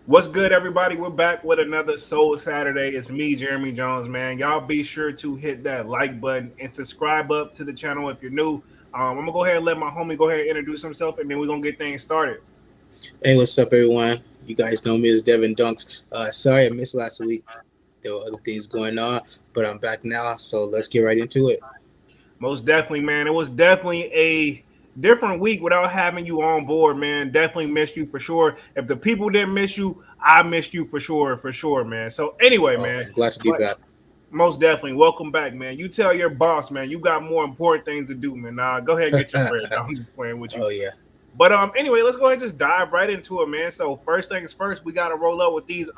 What's good, everybody? We're back with another Soul Saturday. It's me, Jeremy Jones, man. Y'all be sure to hit that like button and subscribe up to the channel if you're new. I'm gonna go ahead and let my homie go ahead and introduce himself, and then we're gonna get things started. Hey, what's up, everyone? You guys know me as Devin Dunks. Sorry I missed last week. There were other things going on, but I'm back now, so let's get right into it. Most definitely, man. It was definitely a different week without having you on board, man. Definitely missed you for sure. If the people didn't miss you, I missed you for sure, man. So anyway, Oh, man. I'm glad to be But back. most definitely, welcome back, man. You tell your boss, man, you got more important things to do, man. Nah, go ahead and get your bread. I'm just playing with you. Oh yeah. But anyway, let's go ahead and just dive right into it, man. So first things first, we gotta roll up with these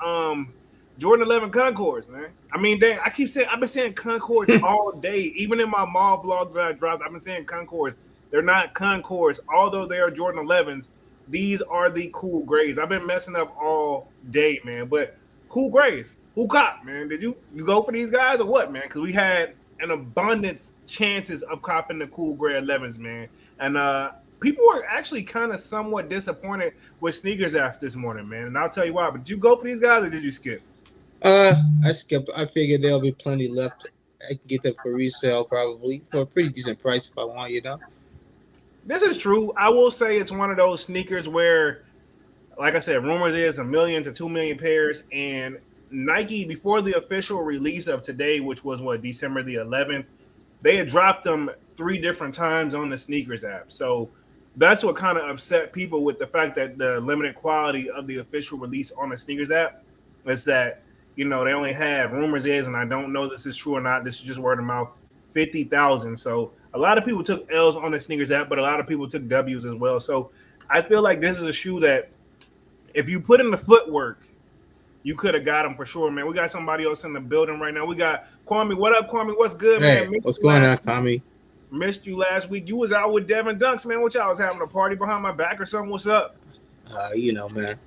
Jordan 11 Concords, man. I mean, dang, I've been saying Concords all day. Even in my mall vlog that I dropped, I've been saying Concords. They're not Concords, although they are Jordan 11s. These are the cool grays. I've been messing up all day, man. But cool grays, who cop, man? Did you go for these guys or what, man? Because we had an abundance chances of copping the cool gray 11s, man. And people were actually kind of somewhat disappointed with sneakers after this morning, man. And I'll tell you why. But did you go for these guys or did you skip? I skipped. I figured there'll be plenty left. I can get them for resale probably for a pretty decent price if I want. This is true. I will say it's one of those sneakers where, like I said, rumors is 1 million to 2 million pairs. And Nike, before the official release of today, which was what, December the 11th, they had dropped them 3 different times on the sneakers app. So that's what kind of upset people with the fact that the limited quality of the official release on the sneakers app is that, they only had rumors is, and I don't know this is true or not. This is just word of mouth, 50,000. So a lot of people took L's on the sneakers app, but a lot of people took W's as well. So I feel like this is a shoe that if you put in the footwork, you could have got them for sure, man. We got somebody else in the building right now. We got Kwame. What up, Kwame? What's good, Hey, man? what's going on, Kami? Missed you last week. You was out with Devin Dunks, man. What y'all was having a party behind my back or something? What's up? Man.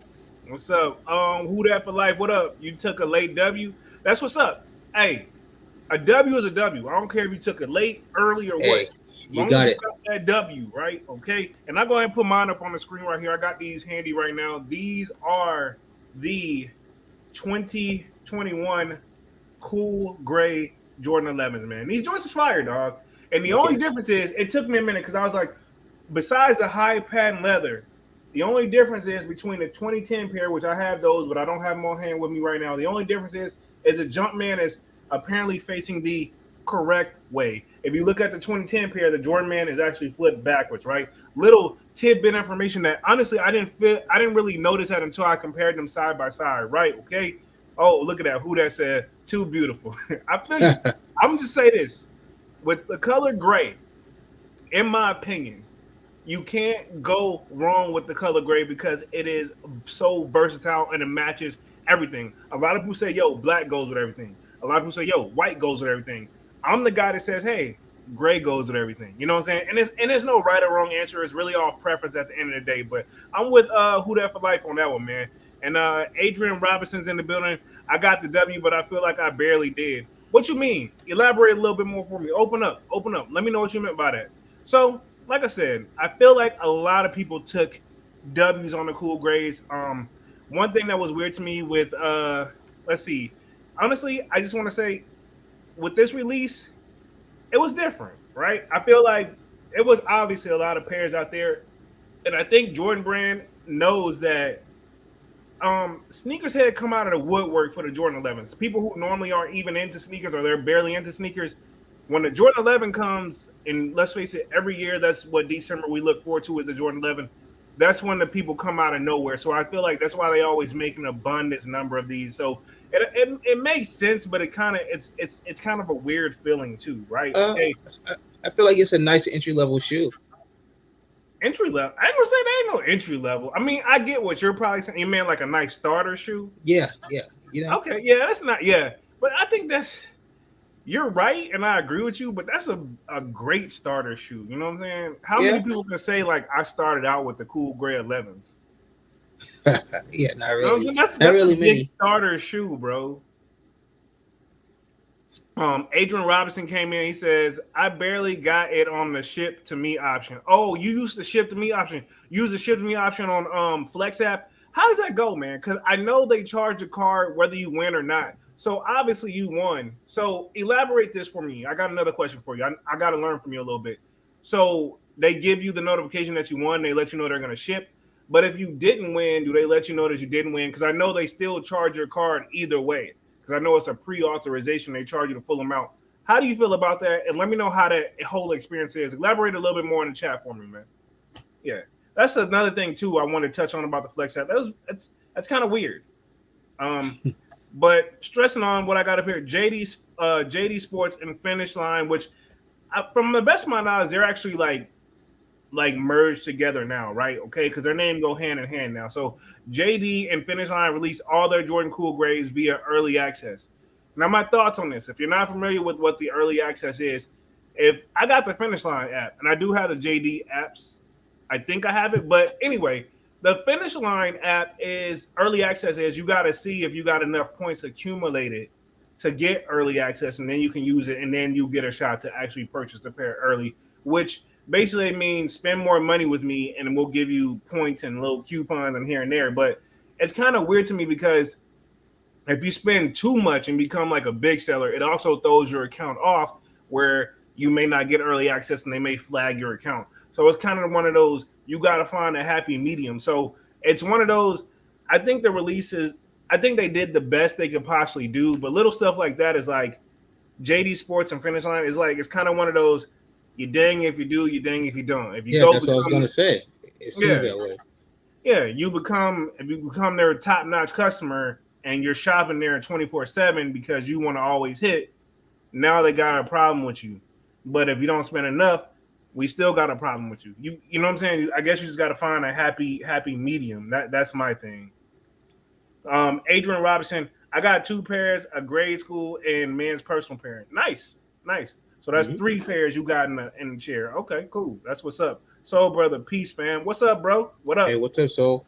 What's up? Who that for life? What up? You took a late W? That's what's up. Hey, a W is a W. I don't care if you took it late, early, or what. Hey, As you long as got you it. got that W, right? Okay. And I'll go ahead and put mine up on the screen right here. I got these handy right now. These are the 2021 cool gray Jordan 11s, man. These joints is fire, dog. And the only difference is it took me a minute because I was like, besides the high patent leather, the only difference is between the 2010 pair, which I have those, but I don't have them on hand with me right now. The only difference is the Jumpman is apparently facing the correct way. If you look at the 2010 pair, the Jordan Man is actually flipped backwards, right? Little tidbit information that honestly I didn't really notice that until I compared them side by side, right? Okay. Oh, look at that. Who that said too beautiful. I feel you. I'm just say this. With the color gray, in my opinion, you can't go wrong with the color gray because it is so versatile and it matches everything. A lot of people say, yo, black goes with everything. A lot of people say, yo, white goes with everything. I'm the guy that says, hey, gray goes with everything. You know what I'm saying? And there's no right or wrong answer. It's really all preference at the end of the day. But I'm with Who That for Life on that one, man. And Adrian Robinson's in the building. I got the W, but I feel like I barely did. What you mean? Elaborate a little bit more for me. Open up. Let me know what you meant by that. So, like I said, I feel like a lot of people took W's on the cool grades. One thing that was weird to me with let's see. Honestly, I just want to say with this release, it was different, right? I feel like it was obviously a lot of pairs out there, and I think Jordan Brand knows that sneakers had come out of the woodwork for the Jordan 11s. People who normally aren't even into sneakers or they're barely into sneakers, when the Jordan 11 comes, and let's face it, every year that's what December we look forward to is the Jordan 11. That's when the people come out of nowhere. So I feel like that's why they always make an abundance number of these. So it makes sense, but it's kind of a weird feeling too, right? Hey, I feel like it's a nice entry level shoe. entry level. I ain't gonna say they ain't no entry level. I mean, I get what you're probably saying. You mean like a nice starter shoe? Yeah. Okay, yeah, that's not but I think that's you're right, and I agree with you, but that's a great starter shoe. You know what I'm saying? How Yeah. many people can say like I started out with the cool gray 11s? Yeah, not You know what I'm really. saying? Not That's a really big many. starter shoe, bro. Adrian Robinson came in. He says, "I barely got it on the ship to me option." Oh, you used the ship to me option. Use the ship to me option on Flex app. How does that go, man? Because I know they charge a card whether you win or not. So obviously you won. So elaborate this for me. I got another question for you. I got to learn from you a little bit. So they give you the notification that you won. They let you know they're going to ship. But if you didn't win, do they let you know that you didn't win? Because I know they still charge your card either way. Because I know it's a pre-authorization. They charge you the full amount. How do you feel about that? And let me know how that whole experience is. Elaborate a little bit more in the chat for me, man. Yeah. That's another thing too I want to touch on about the Flex app. That's kind of weird. But stressing on what I got up here, JD Sports and Finishline, which from the best of my knowledge, they're actually like merged together now, right? Okay, because their name go hand in hand now. So JD and Finishline release all their Jordan Cool grades via early access. Now, my thoughts on this: if you're not familiar with what the early access is, if I got the Finishline app and I do have the JD apps. I think I have it, but anyway, the Finishline app is early access. Is you got to see if you got enough points accumulated to get early access, and then you can use it, and then you get a shot to actually purchase the pair early, which basically means spend more money with me, and we'll give you points and little coupons and here and there. But it's kind of weird to me because if you spend too much and become like a big seller, it also throws your account off where you may not get early access and they may flag your account. So it's kind of one of those, you got to find a happy medium. So it's one of those, I think the releases, I think they did the best they could possibly do. But little stuff like that is like JD Sports and Finishline is like, it's kind of one of those, you dang if you do, you dang if you don't. If you yeah, that's what I was going to say. It seems that way. Yeah, if you become their top-notch customer and you're shopping there 24/7 because you want to always hit, now they got a problem with you. But if you don't spend enough, we still got a problem with you. You know what I'm saying? I guess you just got to find a happy medium. That's my thing. Adrian Robinson, I got 2 pairs, a grade school and men's personal pair. Nice. So that's 3 pairs you got in the chair. Okay, cool. That's what's up. Soul Brother, peace, fam. What's up, bro? What up? Hey, what's up, Soul?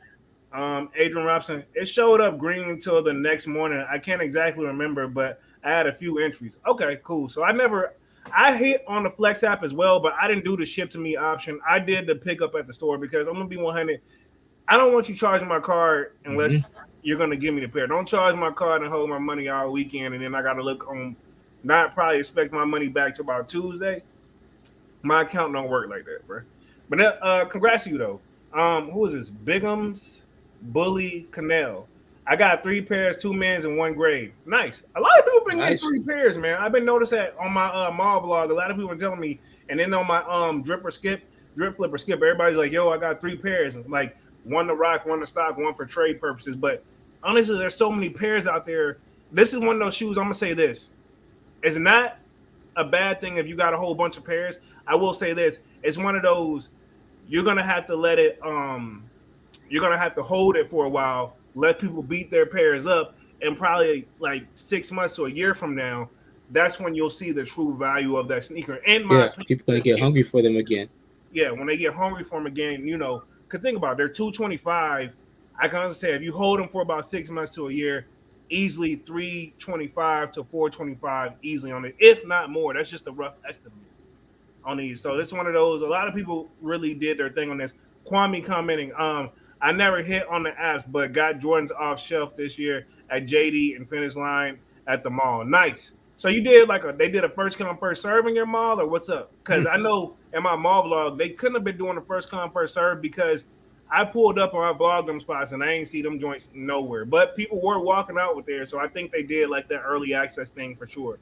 Adrian Robinson, it showed up green until the next morning. I can't exactly remember, but I had a few entries. Okay, cool. So I hit on the Flex app as well, but I didn't do the ship to me option. I did the pickup at the store because I'm gonna be 100. I don't want you charging my card unless you're gonna give me the pair. Don't charge my card and hold my money all weekend, and then I gotta look on. Not probably expect my money back to about Tuesday. My account don't work like that, bro. But congrats to you though. Who is this? Bigums Bully Canal. I got 3 pairs, 2 men's and 1 grade. Nice. A lot of people been getting 3 pairs, man. I've been noticing that on my mall blog. A lot of people are telling me, and then on my drip flipper skip, everybody's like, yo, I got 3 pairs. Like 1 to rock, 1 to stock, 1 for trade purposes. But honestly, there's so many pairs out there. This is one of those shoes. I'm gonna say this. It's not a bad thing if you got a whole bunch of pairs. I will say this. It's one of those, you're gonna have to let it you're gonna have to hold it for a while. Let people beat their pairs up, and probably like 6 months to a year from now, that's when you'll see the true value of that sneaker. And people gonna get hungry for them again. Yeah, when they get hungry for them again, you know, because think about it, they're $225. I can honestly say if you hold them for about 6 months to a year, easily $325 to $425 easily on it, if not more. That's just a rough estimate on these. So this is one of those. A lot of people really did their thing on this. Kwame commenting, I never hit on the apps, but got Jordans off shelf this year at JD and Finishline at the mall. Nice. So you did they did a first come first serve in your mall, or what's up? Because I know in my mall blog they couldn't have been doing the first come first serve because I pulled up on my blog them spots and I ain't see them joints nowhere. But people were walking out with there, so I think they did like that early access thing for sure.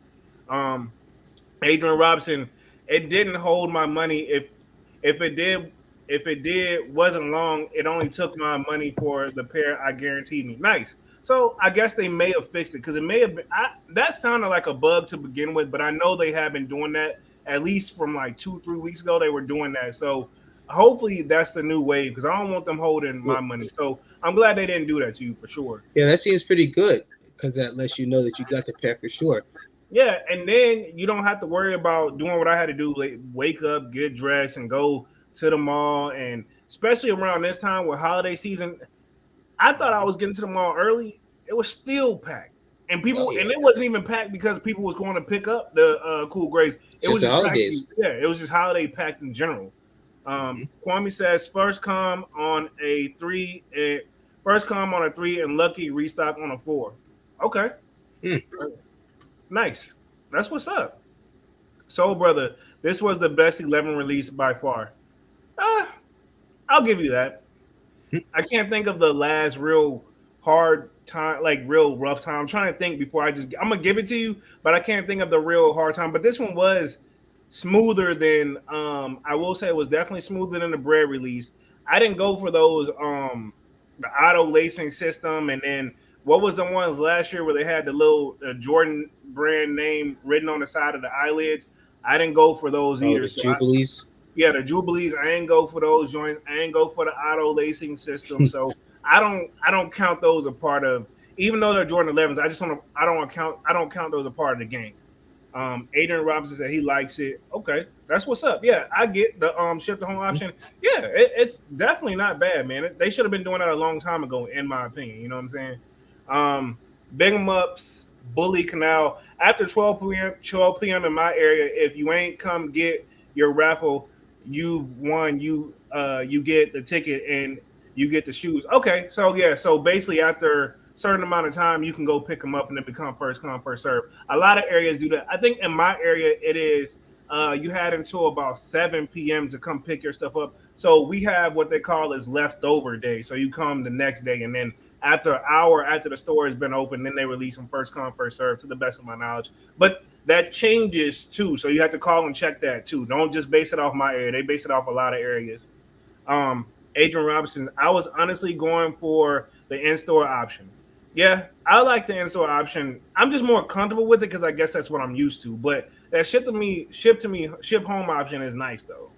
Adrian Robinson, it didn't hold my money. If it did, wasn't long. It only took my money for the pair I guaranteed me. Nice. So I guess they may have fixed it because it may have been. That sounded like a bug to begin with, but I know they have been doing that at least from like 2-3 weeks ago. They were doing that. So hopefully that's the new wave because I don't want them holding my money. So I'm glad they didn't do that to you for sure. Yeah, that seems pretty good because that lets you know that you got the pair for sure. Yeah, and then you don't have to worry about doing what I had to do, like wake up, get dressed, and go to the mall. And especially around this time with holiday season, I thought I was getting to the mall early. It was still packed. And people, and it wasn't even packed because people was going to pick up the cool grades. It was just the holidays. It was just holiday packed in general. Kwame says first come on a 3 First come on a 3, and Lucky restock on a 4. Okay. Nice. That's what's up. Soul Brother, this was the best 11 release by far. I'll give you that. I can't think of the last real hard time, like real rough time. I'm trying to think before I'm gonna give it to you, but I can't think of the real hard time. But this one was smoother than I will say it was definitely smoother than the Bred release. I didn't go for those the auto lacing system, and then what was the ones last year where they had the little Jordan brand name written on the side of the eyelids? I didn't go for those either. The Jubilees. The Jubilees. I ain't go for those joints. I ain't go for the auto lacing system. So I don't count those a part of. Even though they're Jordan 11s, I don't count those a part of the game. Adrian Robinson said he likes it. Okay, that's what's up. Yeah, I get the ship to home option. Yeah, it's definitely not bad, man. They should have been doing that a long time ago, in my opinion. You know what I'm saying? Big 'em ups, Bully Canal. After 12 p.m. in my area, if you ain't come get your raffle, you've won. You get the ticket and you get the shoes. Okay, so basically after certain amount of time, you can go pick them up and then become first come, first serve. A lot of areas do that. I think in my area, it is you had until about 7 p.m. to come pick your stuff up. So we have what they call is leftover day. So you come the next day, and then after an hour after the store has been open, then they release them first come, first serve, to the best of my knowledge. But that changes too. So you have to call and check that too. Don't just base it off my area. They base it off a lot of areas. Adrian Robinson, I was honestly going for the in-store option. Yeah, I like the in-store option. I'm just more comfortable with it because I guess that's what I'm used to. But that ship home option is nice though.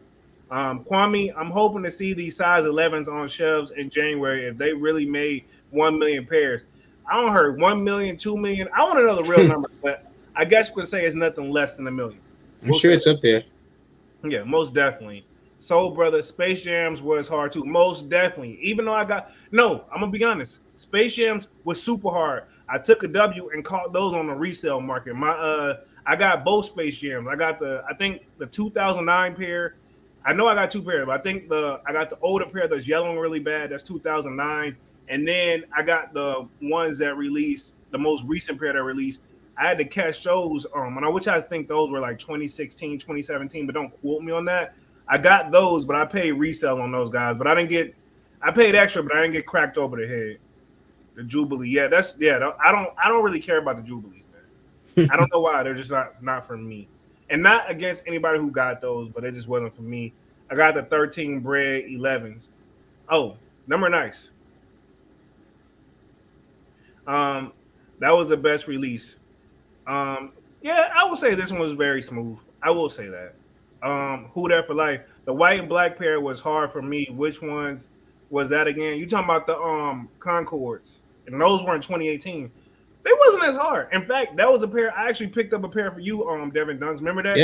Kwame, I'm hoping to see these size 11s on shelves in January if they really made 1 million pairs. I don't heard 1 million, 2 million. I want to know the real number, but I guess we could say it's nothing less than 1 million. I'm sure it's up there. Yeah, most definitely. Soul Brother, Space Jams was hard too. Most definitely. Even though I'm gonna be honest. Space Jams was super hard. I took a W and caught those on the resale market. I got both Space Jams. I got the 2009 pair. I know I got 2 pairs, but I think I got the older pair that's yellowing really bad. That's 2009. And then I got the ones that released, the most recent pair that released. I had to catch those, which I think those were like 2016, 2017, but don't quote me on that. I got those, but I paid resale on those guys. But I paid extra, but I didn't get cracked over the head. The Jubilee, I don't really care about the Jubilees, man. I don't know why. They're just not for me. And not against anybody who got those, but it just wasn't for me. I got the 13 Bred 11s. Oh, number nice. That was the best release. I will say this one was very smooth. I will say that. Who There for Life? The white and black pair was hard for me. Which ones was that again? You talking about the Concords, and those were in 2018. They wasn't as hard. In fact, that was a pair. I actually picked up a pair for you, Devin Dunks. Remember that?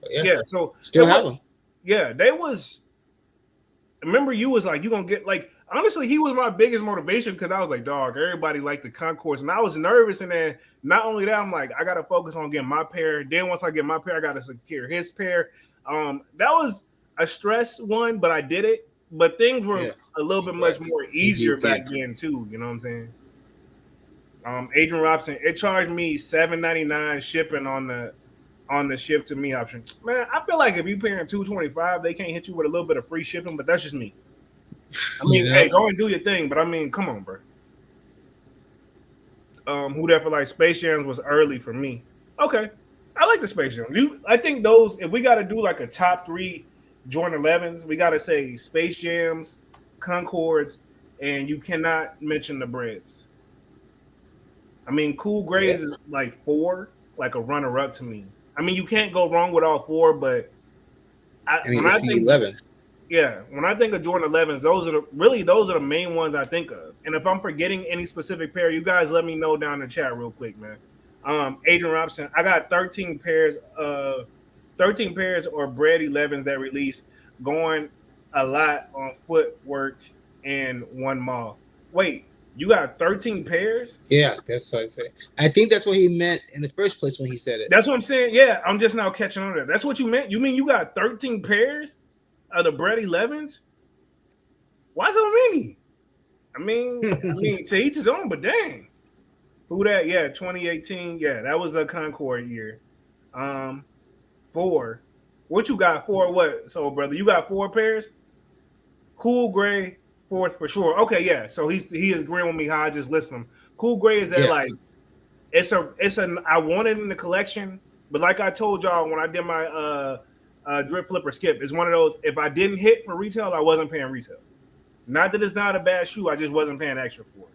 Yeah. So still have them. Yeah, they was. Remember, you was like, you gonna get like. Honestly, he was my biggest motivation because I was like, dog, everybody liked the Concords, and I was nervous. And then not only that, I'm like, I gotta focus on getting my pair. Then once I get my pair, I gotta secure his pair. That was a stress one, but I did it. But things were a little bit much more easier back then too. You know what I'm saying? Adrian Robinson, it charged me $7.99 shipping on the ship to me option. Man, I feel like if you paying $225, they can't hit you with a little bit of free shipping. But that's just me. I mean, hey, go and do your thing. But I mean, come on, bro. Who There for Life? Space Jams was early for me. Okay, I like the Space Jam. I think those. If we got to do like a top 3 Jordan 11s, we got to say Space Jams, Concords, and you cannot mention the Breds. I mean, Cool Grays is like 4, like a runner-up to me. I mean, you can't go wrong with all 4, but when I think 11. Yeah, when I think of Jordan 11s, those are the main ones I think of. And if I'm forgetting any specific pair, you guys let me know down in the chat real quick, man. Adrian Robinson, I got 13 pairs or Bred 11s that released, going a lot on footwork and one mall. Wait, you got 13 pairs? Yeah, that's what I said. I think that's what he meant in the first place when he said it. That's what I'm saying. Yeah, I'm just now catching on to that. That's what you meant? You mean you got 13 pairs of the Bred 11s? Why so many? I mean, to each his own, but dang. Who that? Yeah, 2018. Yeah, that was a Concord year. 4. What you got? 4 what? So, brother, you got 4 pairs? Cool Gray, 4th for sure. Okay, yeah. So he is agreeing with me how I just listed them. Cool Gray is that like it's a I want it in the collection, but like I told y'all when I did my drip flipper skip, it's one of those if I didn't hit for retail, I wasn't paying retail. Not that it's not a bad shoe, I just wasn't paying extra for it.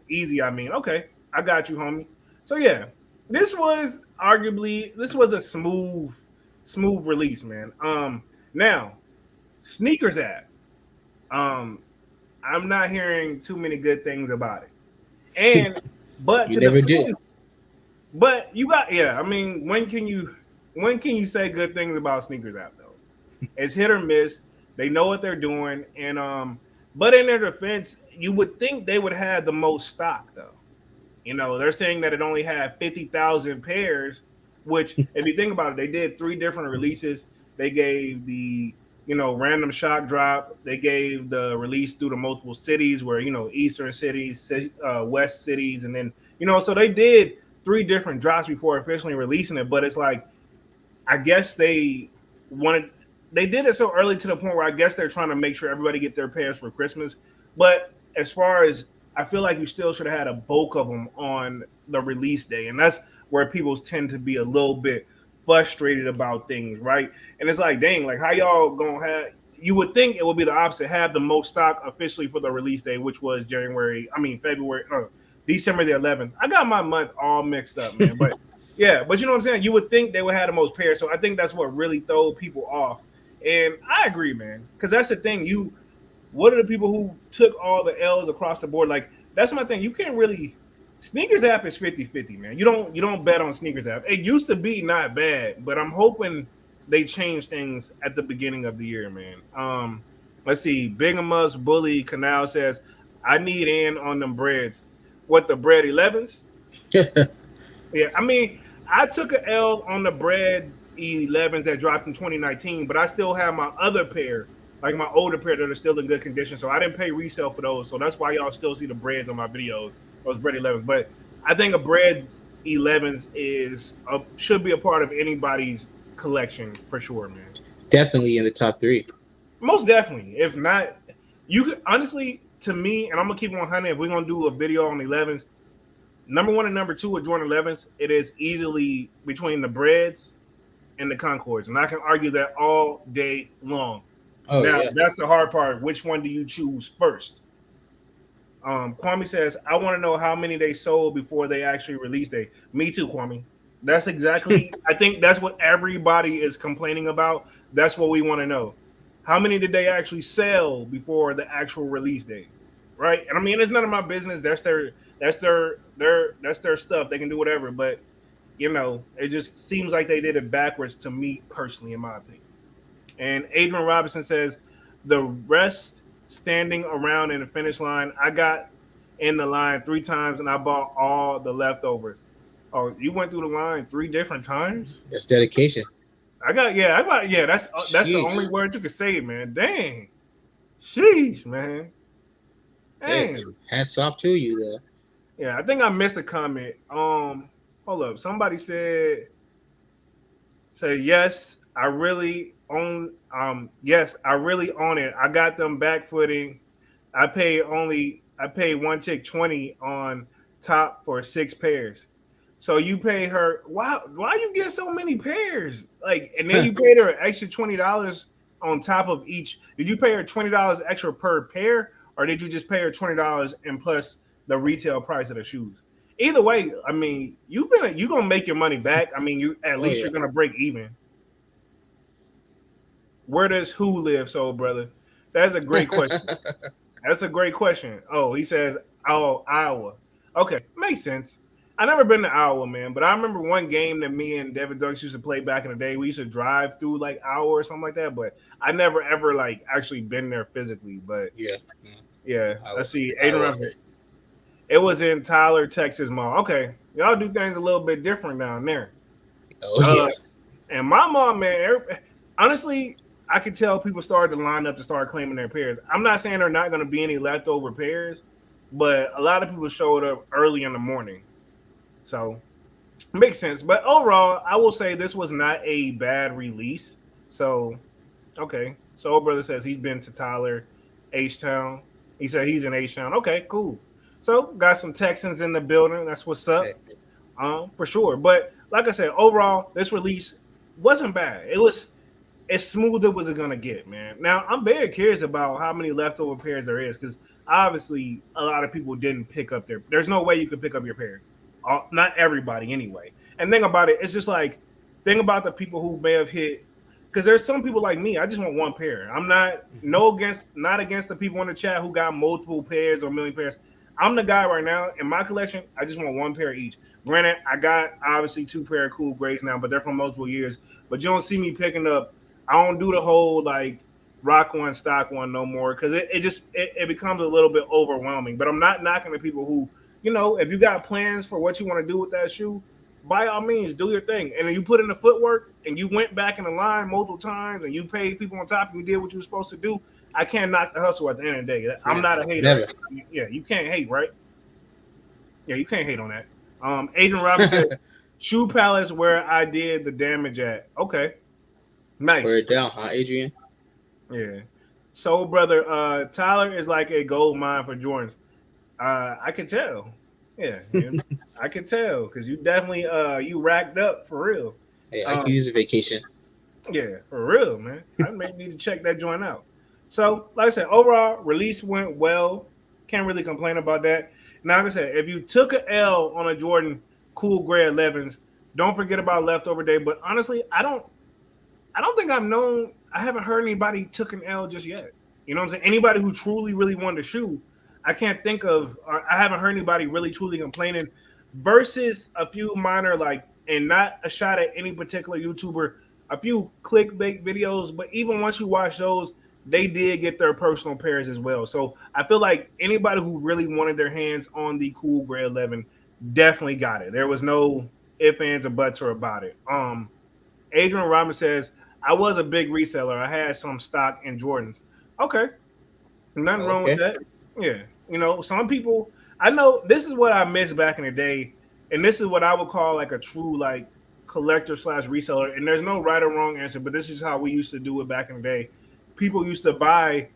Easy, I mean. Okay, I got you, homie. So yeah, this was a smooth release, man. Now sneakers app. I'm not hearing too many good things about it. And but you never did. But you got I mean, when can you say good things about sneakers app though? It's hit or miss. They know what they're doing, and but in their defense, you would think they would have the most stock though. You know, they're saying that it only had 50,000 pairs, which if you think about it, they did 3 different releases. They gave the random shock drop. They gave the release through the multiple cities where, eastern cities, west cities. And then, so they did 3 different drops before officially releasing it. But it's like, I guess they did it so early to the point where I guess they're trying to make sure everybody get their pairs for Christmas. But as far as I feel like you still should have had a bulk of them on the release day. And that's where people tend to be a little bit frustrated about things, right? And it's like, dang, like how y'all gonna have? You would think it would be the opposite, have the most stock officially for the release day, which was December the 11th. I got my month all mixed up, man. But yeah, but you know what I'm saying? You would think they would have the most pairs, so I think that's what really throw people off. And I agree, man, because that's the thing. What are the people who took all the L's across the board? Like that's my thing. You can't really. Sneakers app is 50-50, man. You don't bet on sneakers app. It used to be not bad, but I'm hoping they change things at the beginning of the year, man. Let's see. Big Us Bully Canal says, I need in on them Breds. What, the Bred 11s? Yeah, I mean, I took an L on the Bred 11s that dropped in 2019, but I still have my other pair, like my older pair that are still in good condition. So I didn't pay resale for those. So that's why y'all still see the Breds on my videos. Those Bred 11s, but I think a Bred 11s should be a part of anybody's collection for sure, man. Definitely in the top 3. Most definitely. If not, you could honestly, to me, and I'm gonna keep it 100. If we're gonna do a video on the 11s, number 1 and number 2 with Jordan 11s, it is easily between the Breds and the Concords, and I can argue that all day long. That's the hard part. Which one do you choose first? Kwame says, I want to know how many they sold before they actually released day. Me too, Kwame. That's exactly, I think that's what everybody is complaining about. That's what we want to know. How many did they actually sell before the actual release date? Right? And I mean, it's none of my business. That's their stuff. They can do whatever. But, it just seems like they did it backwards to me personally, in my opinion. And Adrian Robinson says, the rest standing around in the finish line. I got in the line 3 times and I bought all the leftovers. Oh, you went through the line 3 different times? That's dedication. That's the only word you could say, man. Dang. Sheesh, man. Dang. Hey, hats off to you there. Yeah, I think I missed a comment. Hold up. Somebody said yes, I really own it. I got them back footing. I paid 1 chick 20 on top for 6 pairs. So you pay her why you get so many pairs? Like, and then you paid her an extra $20 on top of each. Did you pay her $20 extra per pair, or did you just pay her $20 and plus the retail price of the shoes? Either way, I mean, you gonna make your money back. I mean, you're gonna break even. Where does who live, soul brother? That's a great question. That's a great question. Oh, he says, Iowa. Okay, makes sense. I never been to Iowa, man, but I remember one game that me and Devin Dunks used to play back in the day. We used to drive through like Iowa or something like that, but I never ever like actually been there physically. But yeah. Let's see, it was in Tyler, Texas Mall. Okay, y'all do things a little bit different down there. And my mom, man, honestly, I could tell people started to line up to start claiming their pairs. I'm not saying there are not going to be any leftover pairs, but a lot of people showed up early in the morning. So makes sense. But overall, I will say this was not a bad release. So, okay. Soul Brother says he's been to Tyler, H-Town. He said he's in H-Town. Okay, cool. So, got some Texans in the building. That's what's up. For sure. But like I said, overall, this release wasn't bad. It was as smooth as it gonna get, man. Now I'm very curious about how many leftover pairs there is, because obviously a lot of people didn't pick up their. There's no way you could pick up your pairs. Not everybody, anyway. And think about it. It's just like think about the people who may have hit. Because there's some people like me. I just want one pair. I'm not not against the people in the chat who got multiple pairs or a million pairs. I'm the guy right now in my collection. I just want one pair each. Granted, I got obviously 2 pair of cool grays now, but they're from multiple years. But you don't see me picking up. I don't do the whole like rock one, stock one no more, because it becomes a little bit overwhelming. But I'm not knocking the people who, if you got plans for what you want to do with that shoe, by all means, do your thing. And then you put in the footwork and you went back in the line multiple times and you paid people on top and you did what you were supposed to do. I can't knock the hustle at the end of the day. I'm not a hater. Never. Yeah, you can't hate, right? Yeah, you can't hate on that. Adrian Robinson said, Shoe Palace where I did the damage at. Okay. Nice. Wear it down, huh, Adrian? Yeah. Soul Brother, Tyler is like a gold mine for Jordans. I can tell. Yeah, I can tell because you definitely you racked up for real. Hey, I can use a vacation. Yeah, for real, man. I may need to check that joint out. So, like I said, overall release went well. Can't really complain about that. Now, like I said, if you took an L on a Jordan Cool Gray 11s, don't forget about leftover day. But honestly, I don't think I haven't heard anybody took an L just yet. You know what I'm saying? Anybody who truly, really wanted a shoe, I can't think of, or I haven't heard anybody really truly complaining versus a few minor, like, and not a shot at any particular YouTuber, a few clickbait videos, but even once you watch those, they did get their personal pairs as well. So I feel like anybody who really wanted their hands on the Cool Gray 11 definitely got it. There was no ifs, ands, or buts or about it. Adrian Robinson says, I was a big reseller. I had some stock in Jordans. Okay. Nothing wrong with that. Yeah. Some people, I know this is what I missed back in the day, and this is what I would call like a true like collector / reseller. And there's no right or wrong answer, but this is how we used to do it back in the day. People used to buy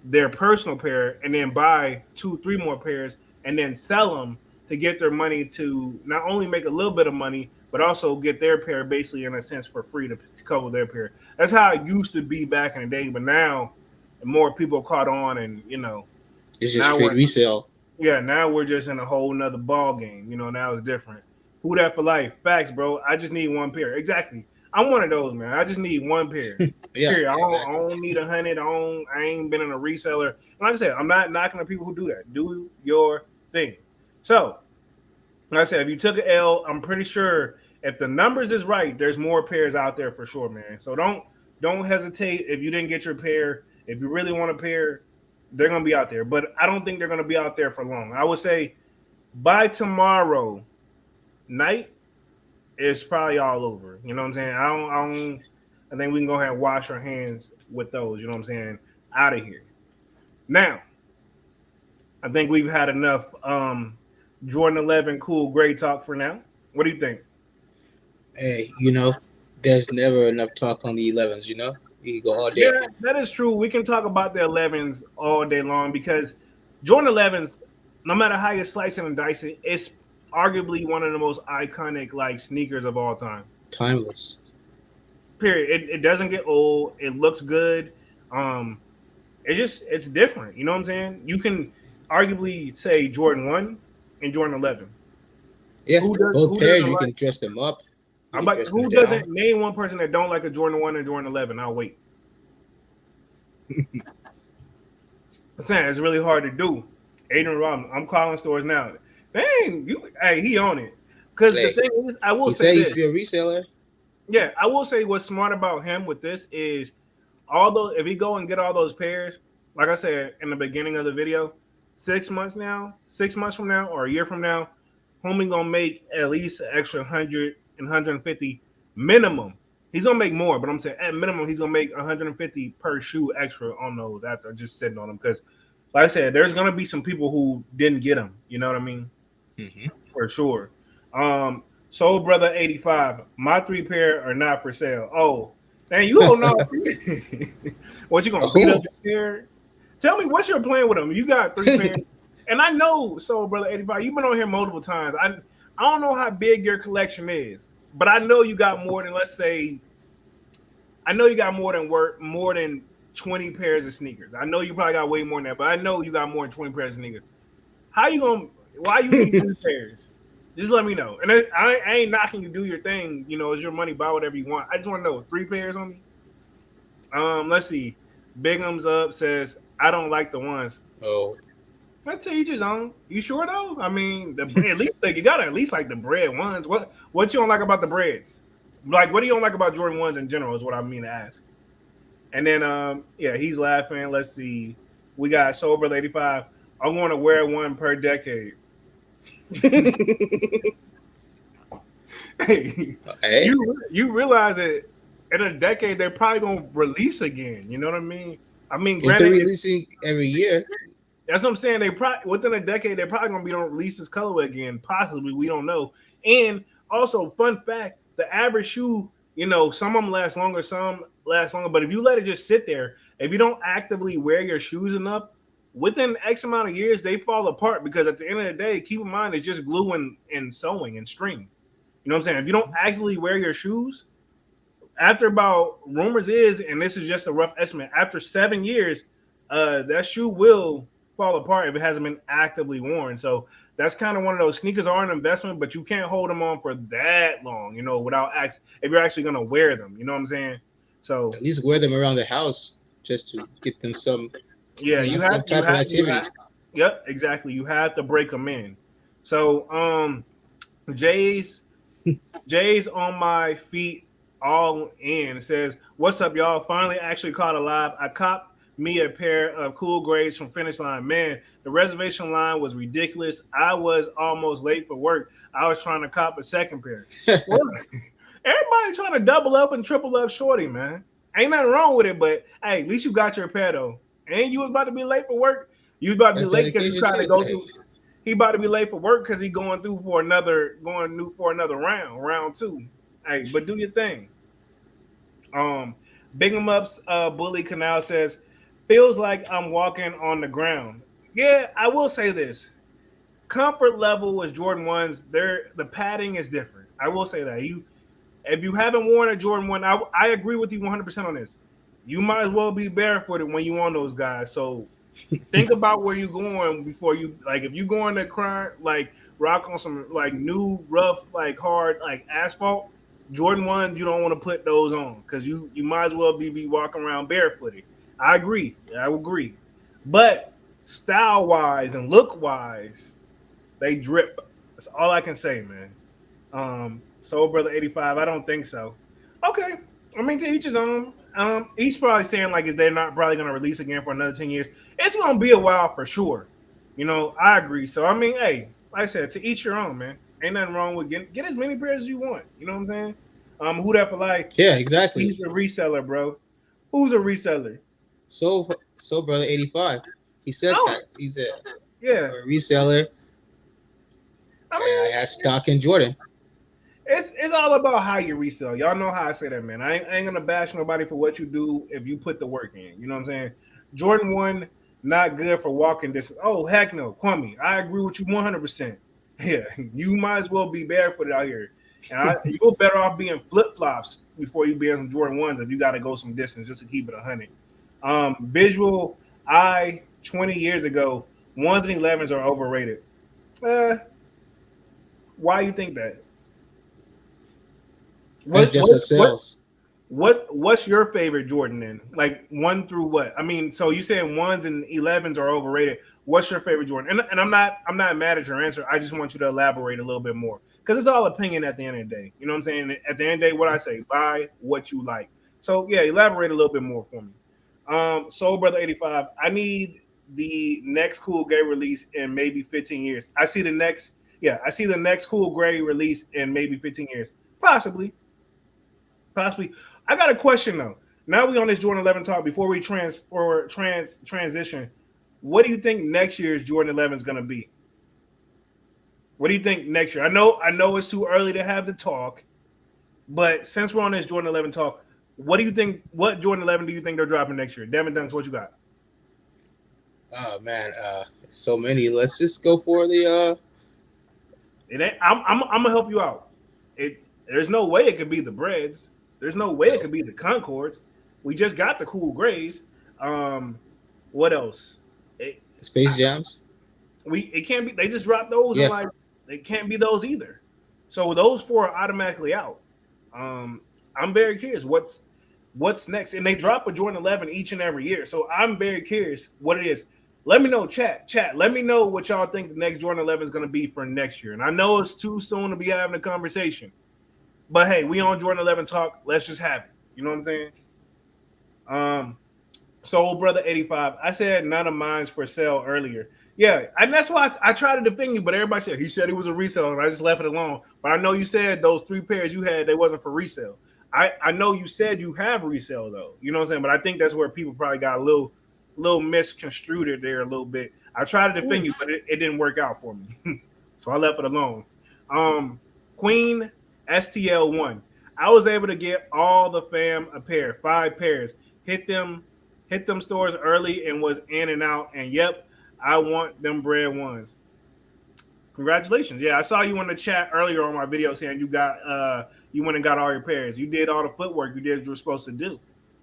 their personal pair and then buy 2-3 more pairs and then sell them to get their money to not only make a little bit of money, but also get their pair basically in a sense for free to cover their pair. That's how it used to be back in the day, but now more people caught on and, it's just straight resale. Yeah, now we're just in a whole nother ball game. Now it's different. Who that for life? Facts, bro. I just need one pair. Exactly. I'm one of those, man. I just need one pair. Yeah, I don't need 100. I ain't been in a reseller. And like I said, I'm not knocking the people who do that. Do your thing. So, like I said, if you took an L, I'm pretty sure if the numbers is right, there's more pairs out there for sure, man. So don't hesitate if you didn't get your pair. If you really want a pair, they're going to be out there. But I don't think they're going to be out there for long. I would say by tomorrow night, it's probably all over. You know what I'm saying? I think we can go ahead and wash our hands with those. You know what I'm saying? Out of here. Now, I think we've had enough Jordan 11 Cool Gray talk for now. What do you think? Hey, there's never enough talk on the 11s, You can go all day. Yeah, that is true. We can talk about the 11s all day long because Jordan 11s, no matter how you slice it and dice it, it's arguably one of the most iconic like sneakers of all time. Timeless. Period. It doesn't get old. It looks good. It's different. You know what I'm saying? You can arguably say Jordan 1 and Jordan 11. Yeah, both pairs you can dress them up. Who doesn't name one person that don't like a Jordan 1 and Jordan 11? I'll wait. I'm saying it's really hard to do. Adrian Robinson, I'm calling stores now. Dang, he on it. Because the thing is, I will say this. He used to be a reseller. Yeah, I will say what's smart about him with this is, although if he go and get all those pairs, like I said in the beginning of the video, 6 months from now, or a year from now, homie gonna make at least an extra 100 and 150 minimum He's gonna make more, but I'm saying at minimum he's gonna make 150 per shoe extra on those after just sitting on them. Because, like I said, there's gonna be some people who didn't get them. You know what I mean? Mm-hmm. For sure. Soul Brother 85. My 3 pair are not for sale. Oh, man, you don't know. What you gonna beat up the pair? Tell me what's your plan with them. You got 3 pairs, and I know Soul Brother 85. You've been on here multiple times. I don't know how big your collection is, but I know you got more than, let's say, I know you got more than 20 pairs of sneakers. I know you probably got way more than that, but I know you got more than 20 pairs of sneakers. How you gonna? Why you need 3 pairs? Just let me know. And I ain't knocking you. Do your thing. You know, it's your money. Buy whatever you want. I just want to know 3 pairs on me. Let's see. Bigums Up says I don't like the ones. Oh, I tell you his own. You sure though? I mean, at least you gotta at least like the Bred ones. What you don't like about the Breds? Like, what do you don't like about Jordan 1s in general is what I mean to ask. And then, yeah, he's laughing. Let's see. We got Soul Brother 85. I'm going to wear one per decade. Hey, you realize that in a decade, they're probably going to release again. You know what I mean? I mean, granted, they're releasing every year. That's what I'm saying. They probably within a decade, they're probably going to be on release this colorway again. Possibly. We don't know. And also, fun fact, the average shoe, you know, some of them last longer, some last longer. But if you let it just sit there, if you don't actively wear your shoes enough, within X amount of years, they fall apart because at the end of the day, keep in mind, it's just glue and sewing and string. You know what I'm saying? If you don't actively wear your shoes, after about, rumors is, and this is just a rough estimate, after 7 years, that shoe will fall apart if it hasn't been actively worn. So that's kind of one of those. Sneakers are an investment, but you can't hold them on for that long, you know, without if you're actually going to wear them. You know what I'm saying? So at least wear them around the house just to get them some. Yeah, you have some type of activity. Yep, exactly. You have to break them in. So, Jay's on my feet all in. It says, "What's up, y'all? Finally, actually caught a live. I copped me a pair of cool grades from Finishline. Man, the reservation line was ridiculous. I was almost late for work. I was trying to cop a second pair. Everybody trying to double up and triple up shorty, man. Ain't nothing wrong with it, but hey, at least you got your pair though. And you was about to be late for work. You was about to be late because you trying to go through. He about to be late for work because he going for another round 2. Hey, but do your thing. Big 'em ups. Bully Canal says, feels like I'm walking on the ground. Yeah, I will say this. Comfort level with Jordan 1s, the padding is different. I will say that. If you haven't worn a Jordan 1, I agree with you 100% on this. You might as well be barefooted when you on those guys. So think about where you're going before you, like, if you going to rock on some like new rough, like hard, like asphalt, Jordan 1s, you don't want to put those on because you might as well be walking around barefooted. I agree. But style-wise and look-wise, they drip. That's all I can say, man. Soul Brother 85, I don't think so. Okay. I mean, to each his own. He's probably saying, like, they're not probably going to release again for another 10 years. It's going to be a while for sure. You know, I agree. So, I mean, hey, like I said, to each your own, man. Ain't nothing wrong with get as many pairs as you want. You know what I'm saying? Who that for like? Yeah, exactly. He's a reseller, bro. Who's a reseller? Soul Brother 85. He said that. He's a reseller. I mean, I have stock in Jordan. It's all about how you resell. Y'all know how I say that, man. I ain't gonna bash nobody for what you do if you put the work in. You know what I'm saying? Jordan 1, not good for walking distance. Oh, heck no. Kwame, I agree with you 100%. Yeah, you might as well be barefooted out here. And you're better off being flip-flops before you be in some Jordan 1s if you got to go some distance just to keep it 100. Visual, 20 years ago, 1s and 11s are overrated. Why you think that? That's just what sells. What's your favorite Jordan then? Like 1 through what? I mean, so you saying 1s and 11s are overrated. What's your favorite Jordan? And I'm not mad at your answer. I just want you to elaborate a little bit more because it's all opinion at the end of the day. You know what I'm saying? At the end of the day, what I say, buy what you like. So yeah, elaborate a little bit more for me. Soul Brother 85. I need the next cool gray release in maybe 15 years. I see the next cool gray release in maybe 15 years, possibly. Possibly. I got a question though. Now we on this Jordan 11 talk. Before we transition, what do you think next year's Jordan 11 is going to be? What do you think next year? I know it's too early to have the talk, but since we're on this Jordan 11 talk, what do you think? What Jordan 11 do you think they're dropping next year? Devin Dunks, what you got? Oh man, so many. Let's just go for the. It ain't, I'm gonna help you out. There's no way it could be the Breds. There's no way it could be the Concords. We just got the Cool Grays. What else? Space Jams. It can't be. They just dropped those. Yeah. And like it can't be those either. So those four are automatically out. I'm very curious what's next, and they drop a Jordan 11 each and every year. So I'm very curious what it is. Let me know, chat. Let me know what y'all think the next Jordan 11 is going to be for next year. And I know it's too soon to be having a conversation, but hey, we on Jordan 11 talk. Let's just have it. You know what I'm saying? Soul Brother 85. I said none of mine's for sale earlier. Yeah, and that's why I tried to defend you, but everybody said he said he was a reseller, and I just left it alone. But I know you said those 3 pairs you had, they wasn't for resale. I know you said you have resale though. You know what I'm saying? But I think that's where people probably got a little misconstrued it there a little bit. I tried to defend you, but it didn't work out for me. So I left it alone. Queen STL1. I was able to get all the fam a pair, 5 pairs. Hit them stores early and was in and out. And yep, I want them Bred ones. Congratulations. Yeah, I saw you in the chat earlier on my video saying you got you went and got all your pairs. You did all the footwork. You did what you were supposed to do.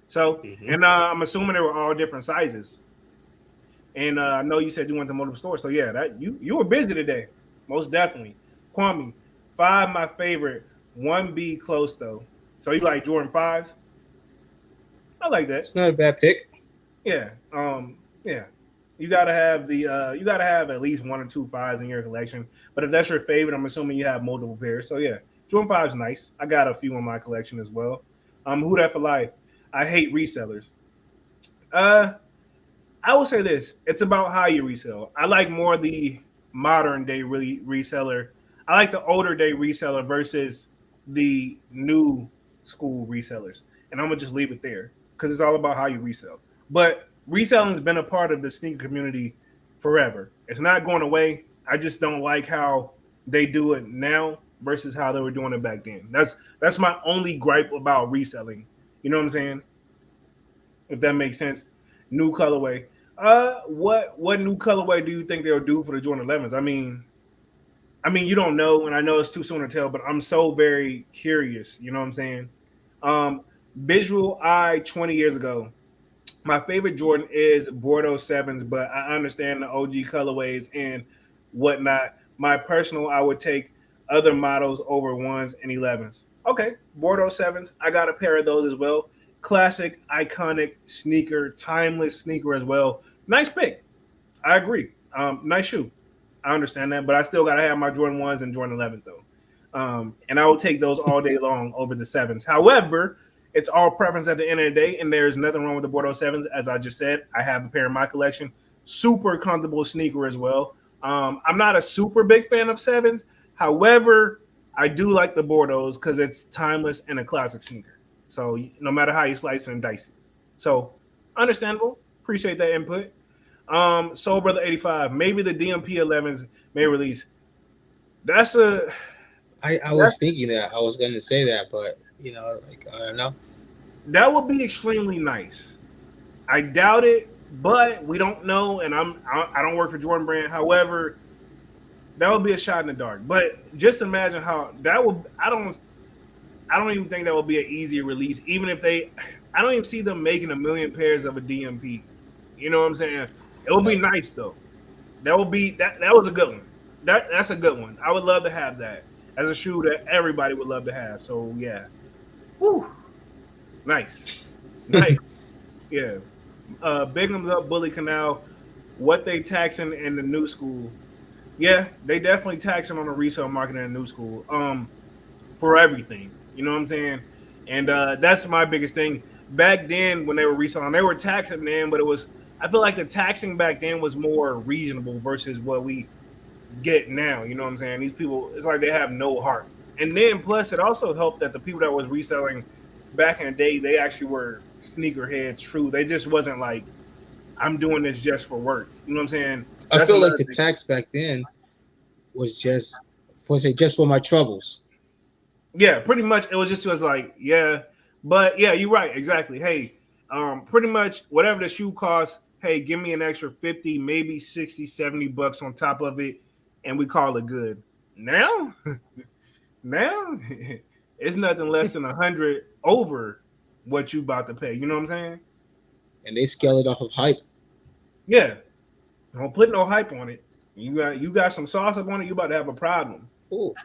So, and I'm assuming they were all different sizes. And I know you said you went to multiple stores. So yeah, that you were busy today. Most definitely. Kwame, 5 my favorite. 1B close though. So you like Jordan 5s? I like that. It's not a bad pick. Yeah. Yeah. You gotta have you gotta have at least 1 or 2 5s in your collection. But if that's your favorite, I'm assuming you have multiple pairs. So yeah, Jordan 5's nice. I got a few in my collection as well. Who that for life? I hate resellers. I will say this: it's about how you resell. I like more the modern day reseller. I like the older day reseller versus the new school resellers. And I'm gonna just leave it there because it's all about how you resell. But reselling has been a part of the sneaker community forever. It's not going away. I just don't like how they do it now versus how they were doing it back then. That's my only gripe about reselling. You know what I'm saying? If that makes sense. New colorway. What new colorway do you think they'll do for the Jordan 11s? I mean, you don't know, and I know it's too soon to tell, but I'm so very curious. You know what I'm saying? Visual Eye 20 years ago. My favorite Jordan is Bordeaux 7s, but I understand the OG colorways and whatnot. My personal, I would take other models over 1s and 11s. Okay, Bordeaux 7s. I got a pair of those as well. Classic, iconic sneaker, timeless sneaker as well. Nice pick. I agree. Nice shoe. I understand that, but I still got to have my Jordan 1s and Jordan 11s, though. And I will take those all day long over the 7s. However, it's all preference at the end of the day, and there's nothing wrong with the Bordeaux 7s. As I just said, I have a pair in my collection. Super comfortable sneaker as well. I'm not a super big fan of 7s. However, I do like the Bordeaux because it's timeless and a classic sneaker. So no matter how you slice and dice it. So understandable. Appreciate that input. Soul Brother 85. Maybe the DMP 11s may release. That's a. I was thinking that I was going to say that, but I don't know. That would be extremely nice. I doubt it, but we don't know, and I don't work for Jordan Brand. However, that would be a shot in the dark. But just imagine how that would. I don't even think that would be an easy release. Even if I don't even see them making 1 million pairs of a DMP. You know what I'm saying? It would be nice though. That would be that was a good one. That's a good one. I would love to have that as a shoe that everybody would love to have. So yeah. Woo. Nice. Yeah. Big thumbs up, Bully Canal. What they taxing in the new school. Yeah, they definitely taxing on the resale market in the new school. For everything. You know what I'm saying? And that's my biggest thing. Back then, when they were reselling, they were taxing then, but I feel like the taxing back then was more reasonable versus what we get now. You know what I'm saying? These people, it's like they have no heart. And then plus, it also helped that the people that was reselling back in the day, they actually were sneakerheads. True, they just wasn't like I'm doing this just for work. You know what I'm saying? I That's feel like another the thing. tax back then was just for my troubles. Yeah, pretty much. It was just like, yeah, but yeah, you're right, exactly. Hey, pretty much whatever the shoe costs. Hey, give me an extra 50, maybe 60, $70 on top of it, and we call it good. Now, now it's nothing less than 100 over what you about to pay. You know what I'm saying? And they scale it off of hype. Yeah, don't put no hype on it. You got some sauce up on it. You about to have a problem. Oh,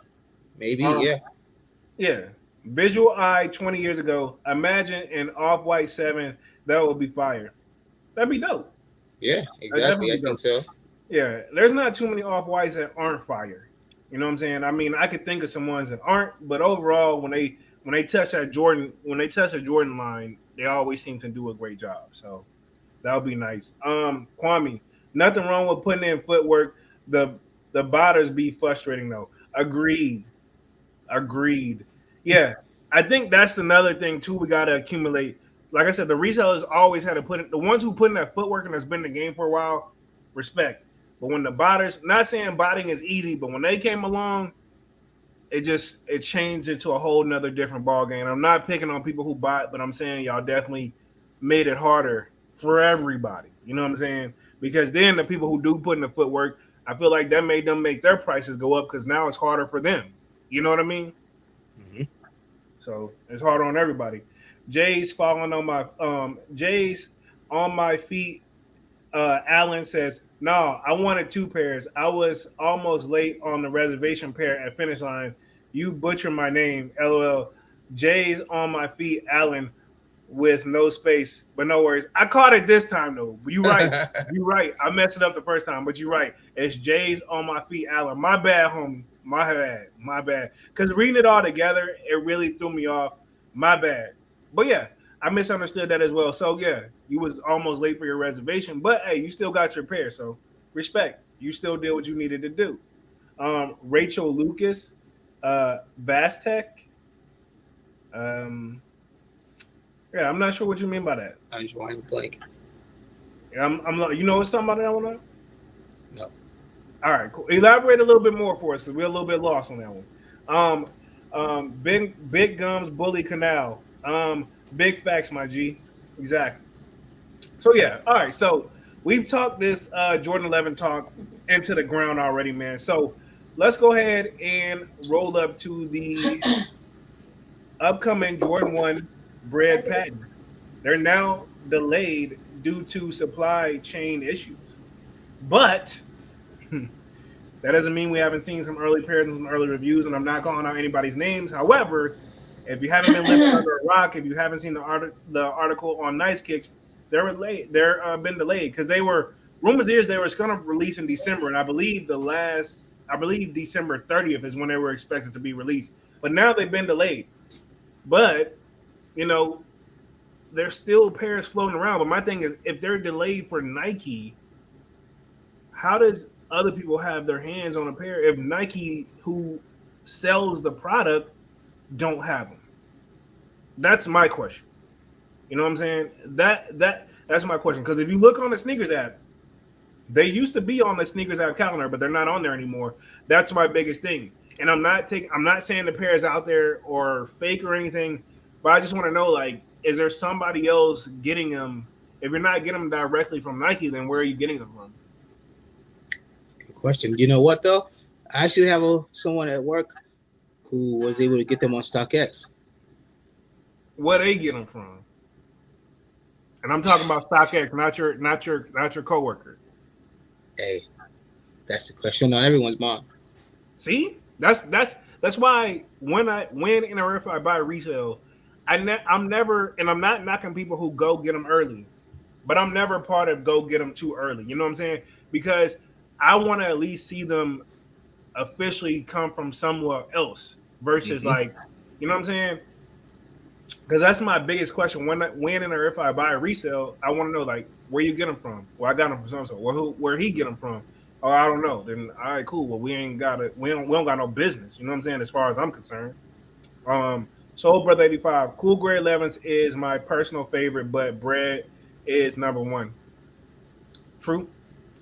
maybe, Um, yeah. yeah. Visual Eye 20 years ago. Imagine an off-white 7 that would be fire. That'd be dope. Yeah, That'd exactly. definitely I be think dope. so. Yeah, there's not too many off-whites that aren't fire. You know what I'm saying? I mean, I could think of some ones that aren't, but overall, when they touch that Jordan line, they always seem to do a great job. So that would be nice. Kwame, nothing wrong with putting in footwork. The botters be frustrating though. Agreed. Agreed. Yeah, I think that's another thing too. We gotta accumulate. Like I said, the resellers always had to put it. The ones who put in that footwork and that's been in the game for a while, respect. But when the botters, not saying botting is easy, but when they came along, it changed into a whole nother different ball game. I'm not picking on people who bot, but I'm saying y'all definitely made it harder for everybody. You know what I'm saying? Because then the people who do put in the footwork, I feel like that made them make their prices go up because now it's harder for them. You know what I mean? Mm-hmm. So it's hard on everybody. Jay's falling on my Jay's on my feet. Alan says, "No, I wanted 2 pairs. I was almost late on the reservation pair at Finishline. You butchered my name. LOL." Jay's on my feet. Alan with no space, but no worries. I caught it this time though. You right. You right. I messed it up the first time, but you're right. It's Jay's on my feet, Alan. My bad, homie. My bad. My bad. Because reading it all together, it really threw me off. My bad. But yeah, I misunderstood that as well. So yeah, you was almost late for your reservation, but hey, you still got your pair. So respect. You still did what you needed to do. Rachel Lucas, Vastec. Yeah, I'm not sure what you mean by that. I'm drawing a blank. I'm you know what's something about that one? No. All right, cool. Elaborate a little bit more for us because we're a little bit lost on that one. Big Gums Bully Canal. Big facts, my G. Exactly. So yeah, all right. So we've talked this Jordan 11 talk into the ground already, man. So let's go ahead and roll up to the upcoming Jordan 1 Bred patents. They're now delayed due to supply chain issues. But that doesn't mean we haven't seen some early pairs and some early reviews, and I'm not calling out anybody's names. However, if you haven't been living under a rock, if you haven't seen the article on Nice Kicks, they're delayed. They're been delayed because they were rumors is they were going to release in December, and I believe December 30th is when they were expected to be released. But now they've been delayed. But you know, there's still pairs floating around. But my thing is, if they're delayed for Nike, how does other people have their hands on a pair if Nike, who sells the product, don't have them? That's my question. You know what I'm saying? That's my question. Because if you look on the sneakers app, they used to be on the sneakers app calendar, but they're not on there anymore. That's my biggest thing. And I'm not saying the pairs out there or fake or anything, but I just want to know, like, is there somebody else getting them? If you're not getting them directly from Nike, then where are you getting them from? Good question. You know what though? I actually have someone at work who was able to get them on StockX. Where they get them from? And I'm talking about StockX, not your coworker. Hey, that's the question on everyone's mind. See, that's why when and or if I buy resale, I'm never, and I'm not knocking people who go get them early, but I'm never part of go get them too early. You know what I'm saying? Because I want to at least see them officially come from somewhere else versus like, you know what I'm saying? Because that's my biggest question. When and or if I buy a resale, I want to know, like, where you get them from. Well, I got them from so. Where he get them from? Oh, I don't know. Then all right, cool. Well, we don't got no business. You know what I'm saying? As far as I'm concerned. Soul Brother 85. Cool Gray 11s is my personal favorite, but Bred is number one. True.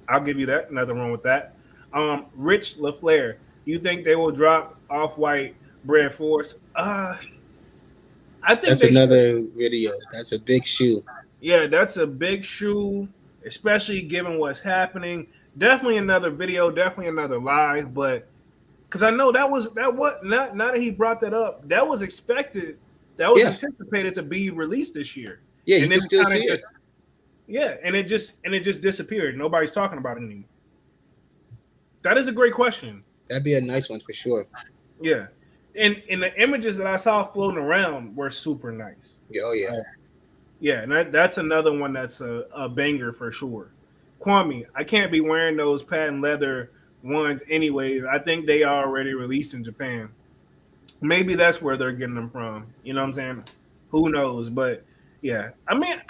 I'll give you that. Nothing wrong with that. Rich LaFleur. You think they will drop Off White Bred Force? I think That's they should. another video. That's a big shoe. Yeah, that's a big shoe, especially given what's happening. Definitely another video, definitely another live, but because I know not that he brought that up, that was expected, that was anticipated to be released this year. Yeah, and you can still see it. Yeah, and it just disappeared. Nobody's talking about it anymore. That is a great question. That'd be a nice one for sure. Yeah. And the images that I saw floating around were super nice. Oh yeah. Yeah, and that's another one that's a banger for sure. Kwame, I can't be wearing those patent leather ones anyways. I think they are already released in Japan. Maybe that's where they're getting them from. You know what I'm saying? Who knows? But yeah, I mean,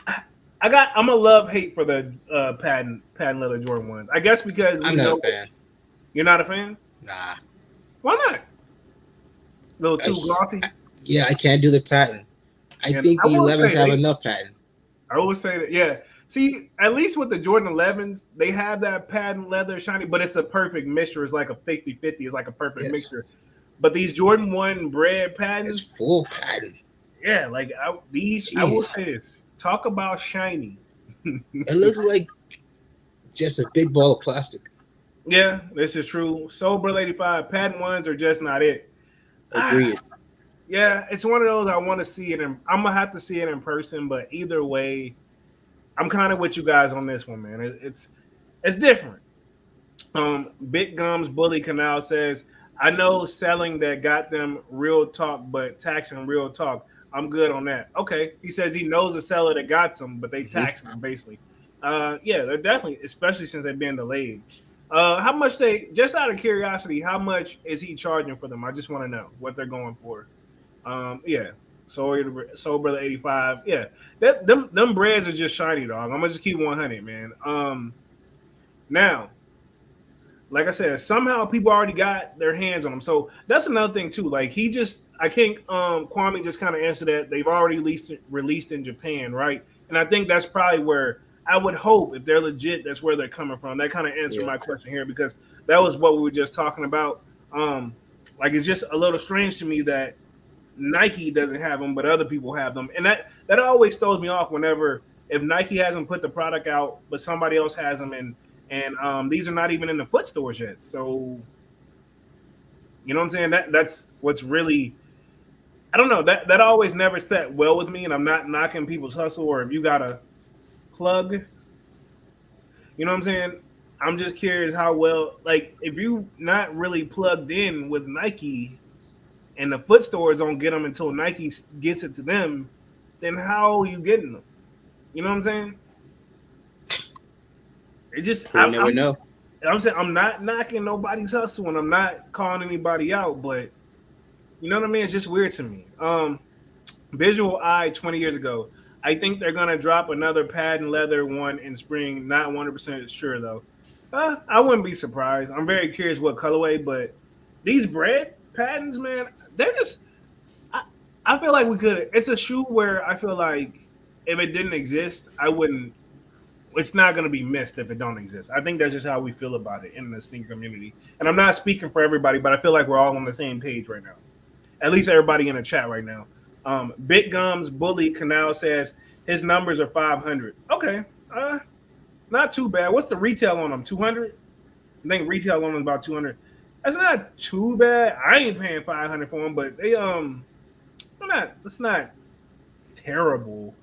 I'm a love hate for the patent leather Jordan ones. I guess because I'm not a fan. You're not a fan? Nah. Why not? A little too glossy. I can't do the patent. I think the 11s have enough patent. I always say that. Yeah. See, at least with the Jordan 11s, they have that patent leather shiny, but it's a perfect mixture. It's like a 50-50. It's like a perfect mixture. But these Jordan 1 Bred patents, it's full patent. Yeah, like I will say this. Talk about shiny. It looks like just a big ball of plastic. Yeah, this is true. Sober 85 patent ones are just not it. Agreed. Yeah, it's one of those I want to see it in. I'm gonna have to see it in person, but either way, I'm kind of with you guys on this one, man. It's different. Big Gums Bully Canal says, I know selling that got them real talk, but taxing real talk. I'm good on that. Okay. He says he knows a seller that got some, but they tax them basically. Yeah, they're definitely, especially since they've been delayed. How much just out of curiosity, how much is he charging for them? I just want to know what they're going for. Yeah. Soul Brother 85. Yeah. Them breads are just shiny, dog. I'm gonna just keep 100, man. Now, like I said, somehow people already got their hands on them. So that's another thing too. Like I think Kwame just kind of answered that they've already released in Japan, right? And I think that's probably where I would hope if they're legit, that's where they're coming from. That kind of answered my question here because that was what we were just talking about. Like it's just a little strange to me that Nike doesn't have them, but other people have them, and that always throws me off whenever if Nike hasn't put the product out, but somebody else has them, and these are not even in the foot stores yet. So, you know what I'm saying? That's what's really, I don't know, that always never set well with me, and I'm not knocking people's hustle or if you got a plug, you know what I'm saying? I'm just curious how well, like if you not really plugged in with Nike and the foot stores don't get them until Nike gets it to them, then how are you getting them? You know what I'm saying? It just I never know. I'm saying I'm not knocking nobody's hustle and I'm not calling anybody out, but you know what I mean? It's just weird to me. Visual Eye 20 years ago. I think they're gonna drop another patent leather one in spring. Not 100% sure though. I wouldn't be surprised. I'm very curious what colorway, but these Bred patents, man, they're just. I feel like we could. It's a shoe where I feel like if it didn't exist, I wouldn't. It's not going to be missed if it don't exist. I think that's just how we feel about it in the sneaker community. And I'm not speaking for everybody, but I feel like we're all on the same page right now. At least everybody in the chat right now. Big Gums Bully Canal says his numbers are 500. Okay, not too bad. What's the retail on them? 200. I think retail on them is about 200. That's not too bad. I ain't paying 500 for them, but they It's not terrible.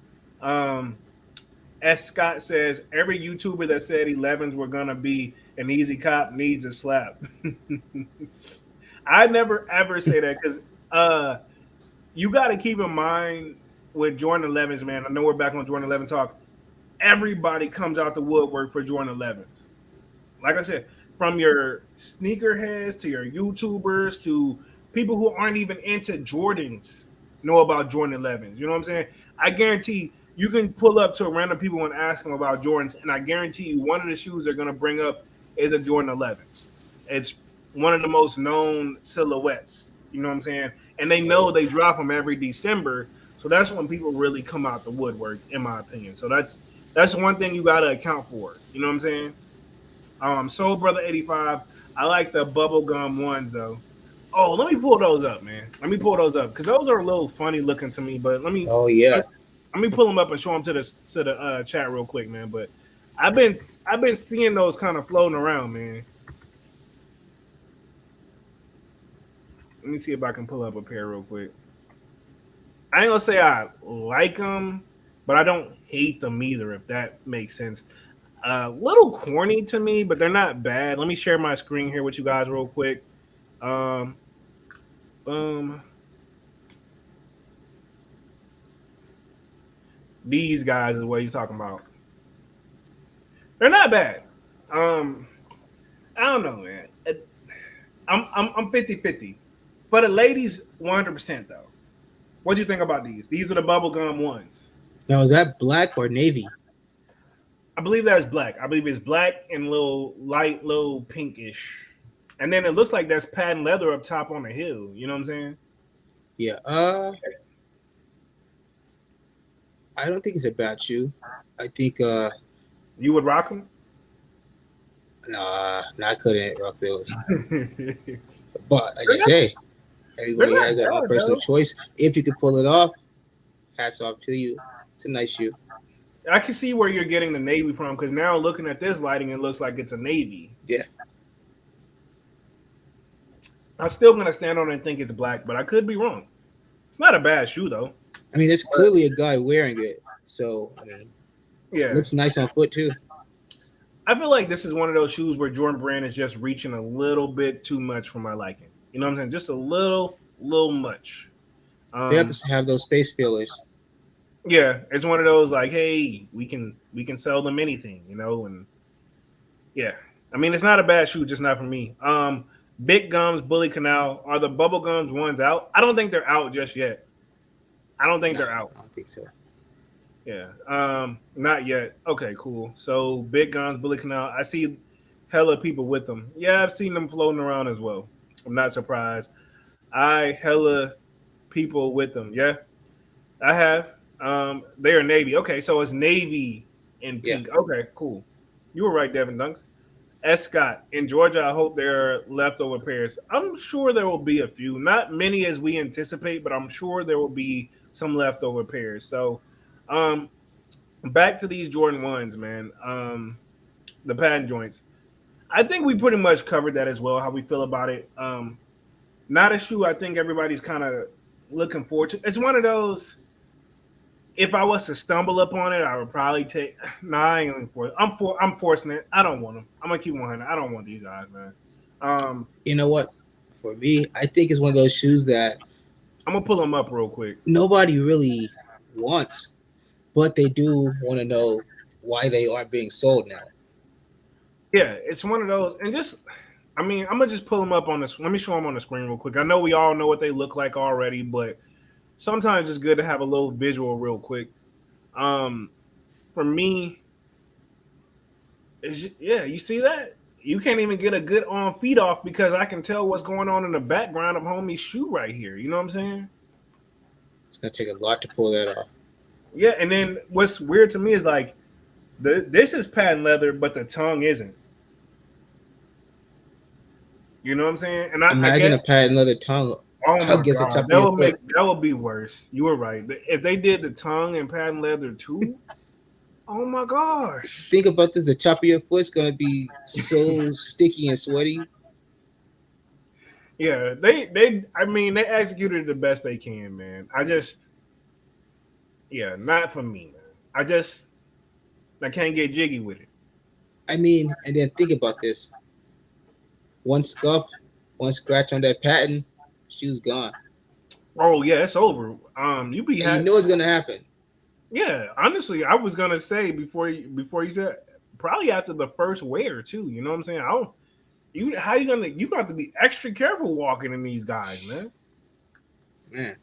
S. Scott says every YouTuber that said 11s were gonna be an easy cop needs a slap. I never ever say that because you got to keep in mind with Jordan 11s, man. I know we're back on Jordan 11 talk. Everybody comes out the woodwork for Jordan 11s. Like I said, from your sneakerheads to your YouTubers to people who aren't even into Jordans know about Jordan 11s. You know what I'm saying? I guarantee you can pull up to random people and ask them about Jordans, and I guarantee you one of the shoes they're going to bring up is a Jordan 11s. It's one of the most known silhouettes. You know what I'm saying? And they know they drop them every December, so that's when people really come out the woodwork, in my opinion. So that's one thing you gotta account for. You know what I'm saying? Soul Brother 85. I like the bubblegum ones though. Oh, let me pull those up, man. Let me pull those up because those are a little funny looking to me. But Oh yeah. let me pull them up and show them to the chat real quick, man. But I've been seeing those kind of floating around, man. Let me see if I can pull up a pair real quick. I ain't gonna say I like them, but I don't hate them either. If that makes sense. Little corny to me, but they're not bad. Let me share my screen here with you guys real quick. Um, boom. These guys is what he's talking about. They're not bad. Um, I don't know, man. I'm 50-50. For the ladies, 100% though. What do you think about these? These are the bubblegum ones. Now is that black or navy? I believe that's black. I believe it's black and little light, little pinkish. And then it looks like that's patent leather up top on the heel. You know what I'm saying? Yeah. I don't think it's a bad shoe. I think You would rock them? nah, I couldn't rock those. But like I say, everybody has their own personal choice. If you could pull it off, hats off to you. It's a nice shoe. I can see where you're getting the navy from because now looking at this lighting, it looks like it's a navy. Yeah. I'm still gonna stand on it and think it's black, but I could be wrong. It's not a bad shoe though. I mean, there's clearly a guy wearing it, so I mean, yeah, it looks nice on foot too. I feel like this is one of those shoes where Jordan Brand is just reaching a little bit too much for my liking. You know what I'm saying? Just a little much. They have to have those space fillers. Yeah, it's one of those like, hey, we can sell them anything, you know, and yeah. I mean, it's not a bad shoe, just not for me. Big Gums, Bully Canal, are the Bubble Gums ones out? I don't think they're out just yet. I don't think they're out. I don't think so. Yeah. Not yet. Okay, cool. So Big Guns, Bully Canal. I see hella people with them. Yeah, I've seen them floating around as well. I'm not surprised. I hella people with them. Yeah, I have. They are navy. Okay, so it's navy and pink. Yeah. Okay, cool. You were right, Devin Dunks. S. Scott, in Georgia, I hope there are leftover pairs. I'm sure there will be a few. Not many as we anticipate, but I'm sure there will be some leftover pairs. So back to these Jordan 1s, man. The patent joints. I think we pretty much covered that as well, how we feel about it. Not a shoe I think everybody's kind of looking forward to. It's one of those, if I was to stumble upon it, I would probably take. Nah, I ain't looking for it. I'm forcing it. I don't want them. I'm gonna keep 100. I don't want these guys, man. You know what? For me, I think it's one of those shoes that I'm gonna pull them up real quick. Nobody really wants, but they do want to know why they aren't being sold now. Yeah, it's one of those, and just, I mean, I'm gonna just pull them up on this. Let me show them on the screen real quick. I know we all know what they look like already, but sometimes it's good to have a little visual real quick. For me, yeah, you see that? You can't even get a good on feed off because I can tell what's going on in the background of homie's shoe right here. You know what I'm saying? It's gonna take a lot to pull that off. Yeah, and then what's weird to me is like this is patent leather, but the tongue isn't. You know what I'm saying? And imagine a patent leather tongue. Oh my god, that would be worse. You were right. If they did the tongue and patent leather too, oh my gosh! Think about this: the top of your foot's gonna be so sticky and sweaty. Yeah, they. I mean, they executed the best they can, man. Not for me, man. I can't get jiggy with it. I mean, and then think about this: one scuff, one scratch on that patent, shoe's gone. Oh yeah, it's over. You know it's gonna happen. Yeah, honestly, I was gonna say before you said probably after the first wear too. You know what I'm saying? You got to be extra careful walking in these guys, man. Man,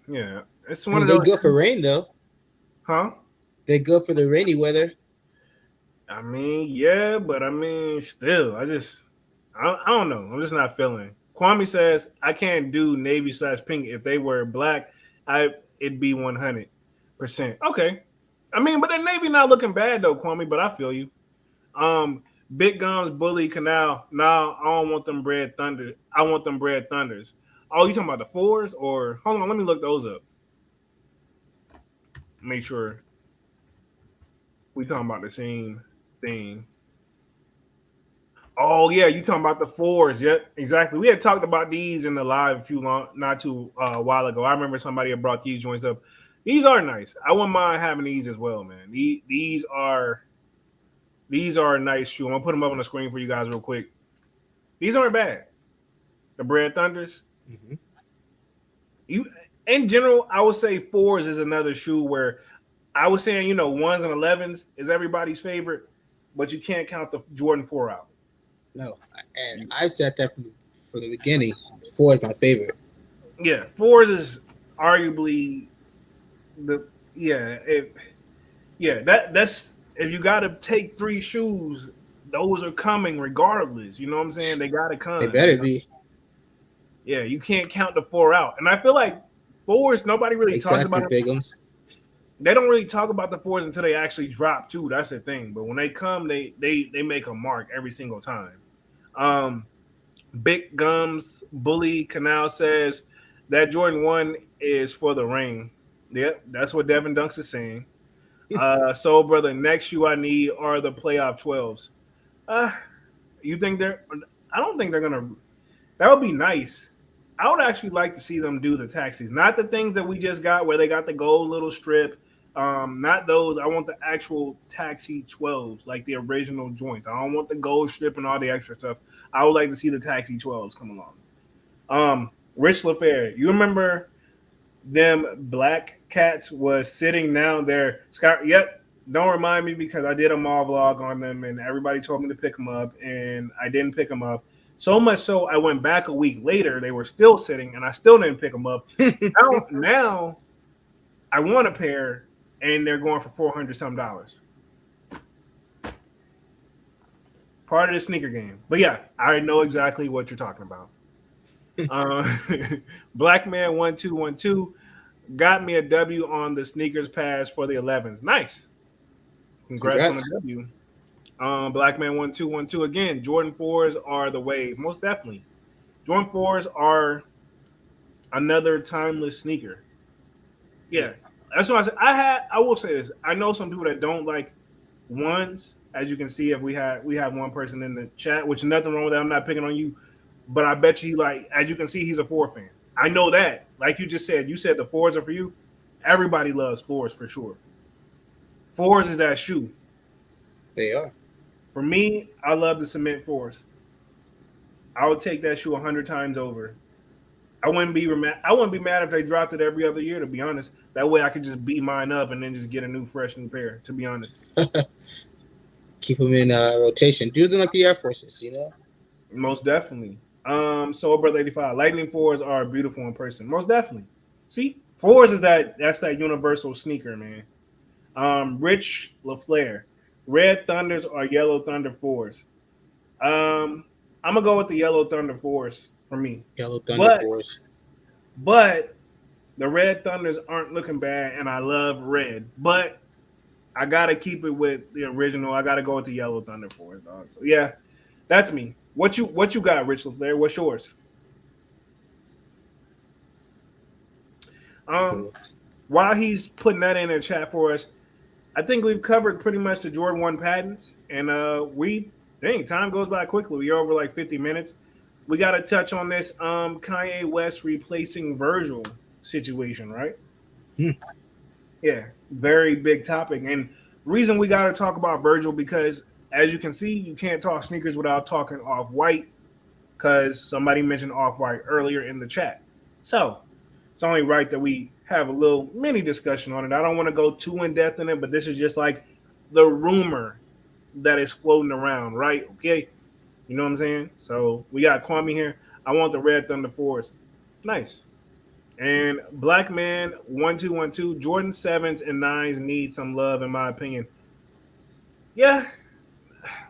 yeah, it's one of those. They're good for rain though, huh? They're good for the rainy weather. I mean, yeah, but I mean, still, I don't know. I'm just not feeling. Kwame says I can't do navy/pink. If they were black, it'd be 100%. Okay, I mean, but the navy not looking bad though, Kwame. But I feel you. Um, Big Guns, Bully, Canal. Nah, I don't want them Bred Thunder. I want them Bred Thunders. Oh, you talking about the fours or hold on? Let me look those up. Make sure we talking about the same thing. Oh yeah, you talking about the fours? Yep, exactly. We had talked about these in the live a few not too while ago. I remember somebody had brought these joints up. These are nice. I wouldn't mind having these as well, man. These are a nice shoe. I'm gonna put them up on the screen for you guys real quick. These aren't bad. The Bred Thunders. Mm-hmm. You in general, I would say fours is another shoe where I was saying, ones and 11s is everybody's favorite, but you can't count the Jordan 4 out. No, and I said that from the beginning. 4 is my favorite. Yeah, fours is arguably that's if you got to take 3 shoes, those are coming regardless. You know what I'm saying? They got to come. They better be. Yeah, you can't count the 4 out. And I feel like fours, nobody really talks about Bigums. They don't really talk about the fours until they actually drop too. That's the thing. But when they come, they make a mark every single time. Big Gums, Bully Canal says that Jordan 1 is for the ring. Yep, that's what Devin Dunks is saying. So brother, next shoe I need are the playoff 12s. You think I don't think they're gonna. That would be nice. I would actually like to see them do the taxis, not the things that we just got where they got the gold little strip. Not those. I want the actual taxi 12s, like the original joints. I don't want the gold strip and all the extra stuff. I would like to see the taxi 12s come along. Rich LaFair, you remember them black cats was sitting down there. Scott, yep. Don't remind me because I did a mall vlog on them and everybody told me to pick them up and I didn't pick them up. So much so I went back a week later. They were still sitting and I still didn't pick them up. now I want a pair and they're going for $400 some. Part of the sneaker game. But yeah, I know exactly what you're talking about. Black Man 1212 got me a W on the sneakers pass for the 11s. Nice. Congrats. On the W. Black Man 1212 again. Jordan 4s are the wave. Most definitely. Jordan 4s are another timeless sneaker. Yeah. That's what I said. I will say this. I know some people that don't like ones. As you can see, if we have one person in the chat, which nothing wrong with that. I'm not picking on you. But I bet you, as you can see, he's a 4 fan. I know that. Like you just said, the 4s are for you. Everybody loves 4s for sure. 4s is that shoe. They are. For me, I love the cement 4s. I would take that shoe 100 times over. I wouldn't be mad if they dropped it every other year, to be honest. That way I could just beat mine up and then just get a fresh new pair, to be honest. Keep them in rotation. Do them like the Air Forces, Most definitely. So Brother 85, Lightning 4s are beautiful in person. Most definitely. See, 4s is that's that universal sneaker, man. Rich LaFlair, Red Thunders are Yellow Thunder 4s. I'm gonna go with the Yellow Thunder 4s for me. Yellow Thunder 4s. But the Red Thunders aren't looking bad, and I love red. But I gotta keep it with the original. I gotta go with the Yellow Thunder 4s, dog. So yeah, that's me. What you got, Rich LaFlair? What's yours? While he's putting that in the chat for us, I think we've covered pretty much the Jordan 1 patents, and time goes by quickly. We're over like 50 minutes. We got to touch on this Kanye West replacing Virgil situation, right? Yeah, very big topic, and reason we got to talk about Virgil because, as you can see, you can't talk sneakers without talking Off-White because somebody mentioned Off-White earlier in the chat. So it's only right that we have a little mini discussion on it. I don't want to go too in depth in it, but this is just like the rumor that is floating around, right? Okay. You know what I'm saying? So we got Kwame here. I want the Red Thunder 4s. Nice. And Black Man 1212, Jordan 7s and 9s need some love, in my opinion. Yeah.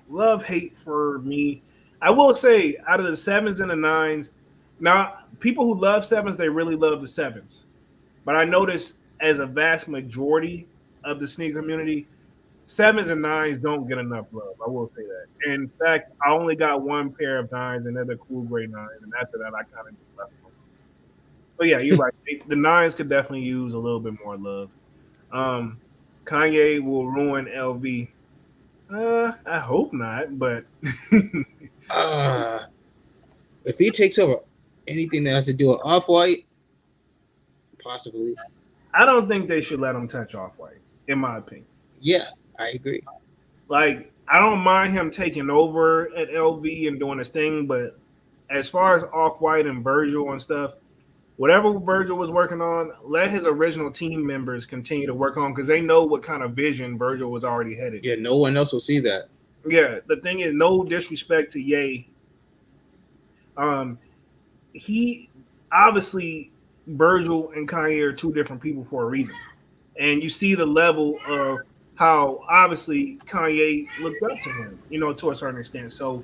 Love, hate for me. I will say, out of the 7s and the 9s, Now, people who love sevens, they really love the sevens. But I noticed as a vast majority of the sneaker community, sevens and nines don't get enough love. I will say that. In fact, I only got one pair of nines, and they're the cool gray nines. And after that, I kind of just left them. So yeah, you're right. The nines could definitely use a little bit more love. Um, Kanye will ruin LV. I hope not, but Uh, if he takes over anything that has to do with Off-White, possibly. I don't think they should let him touch Off White, in my opinion. Yeah, I agree. Like, I don't mind him taking over at LV and doing his thing, but as far as Off White and Virgil and stuff, whatever Virgil was working on, let his original team members continue to work on because they know what kind of vision Virgil was already headed. Yeah, no one else will see that. Yeah, the thing is, no disrespect to Ye. He obviously Virgil and Kanye are two different people for a reason, and you see the level of how obviously Kanye looked up to him, to a certain extent. So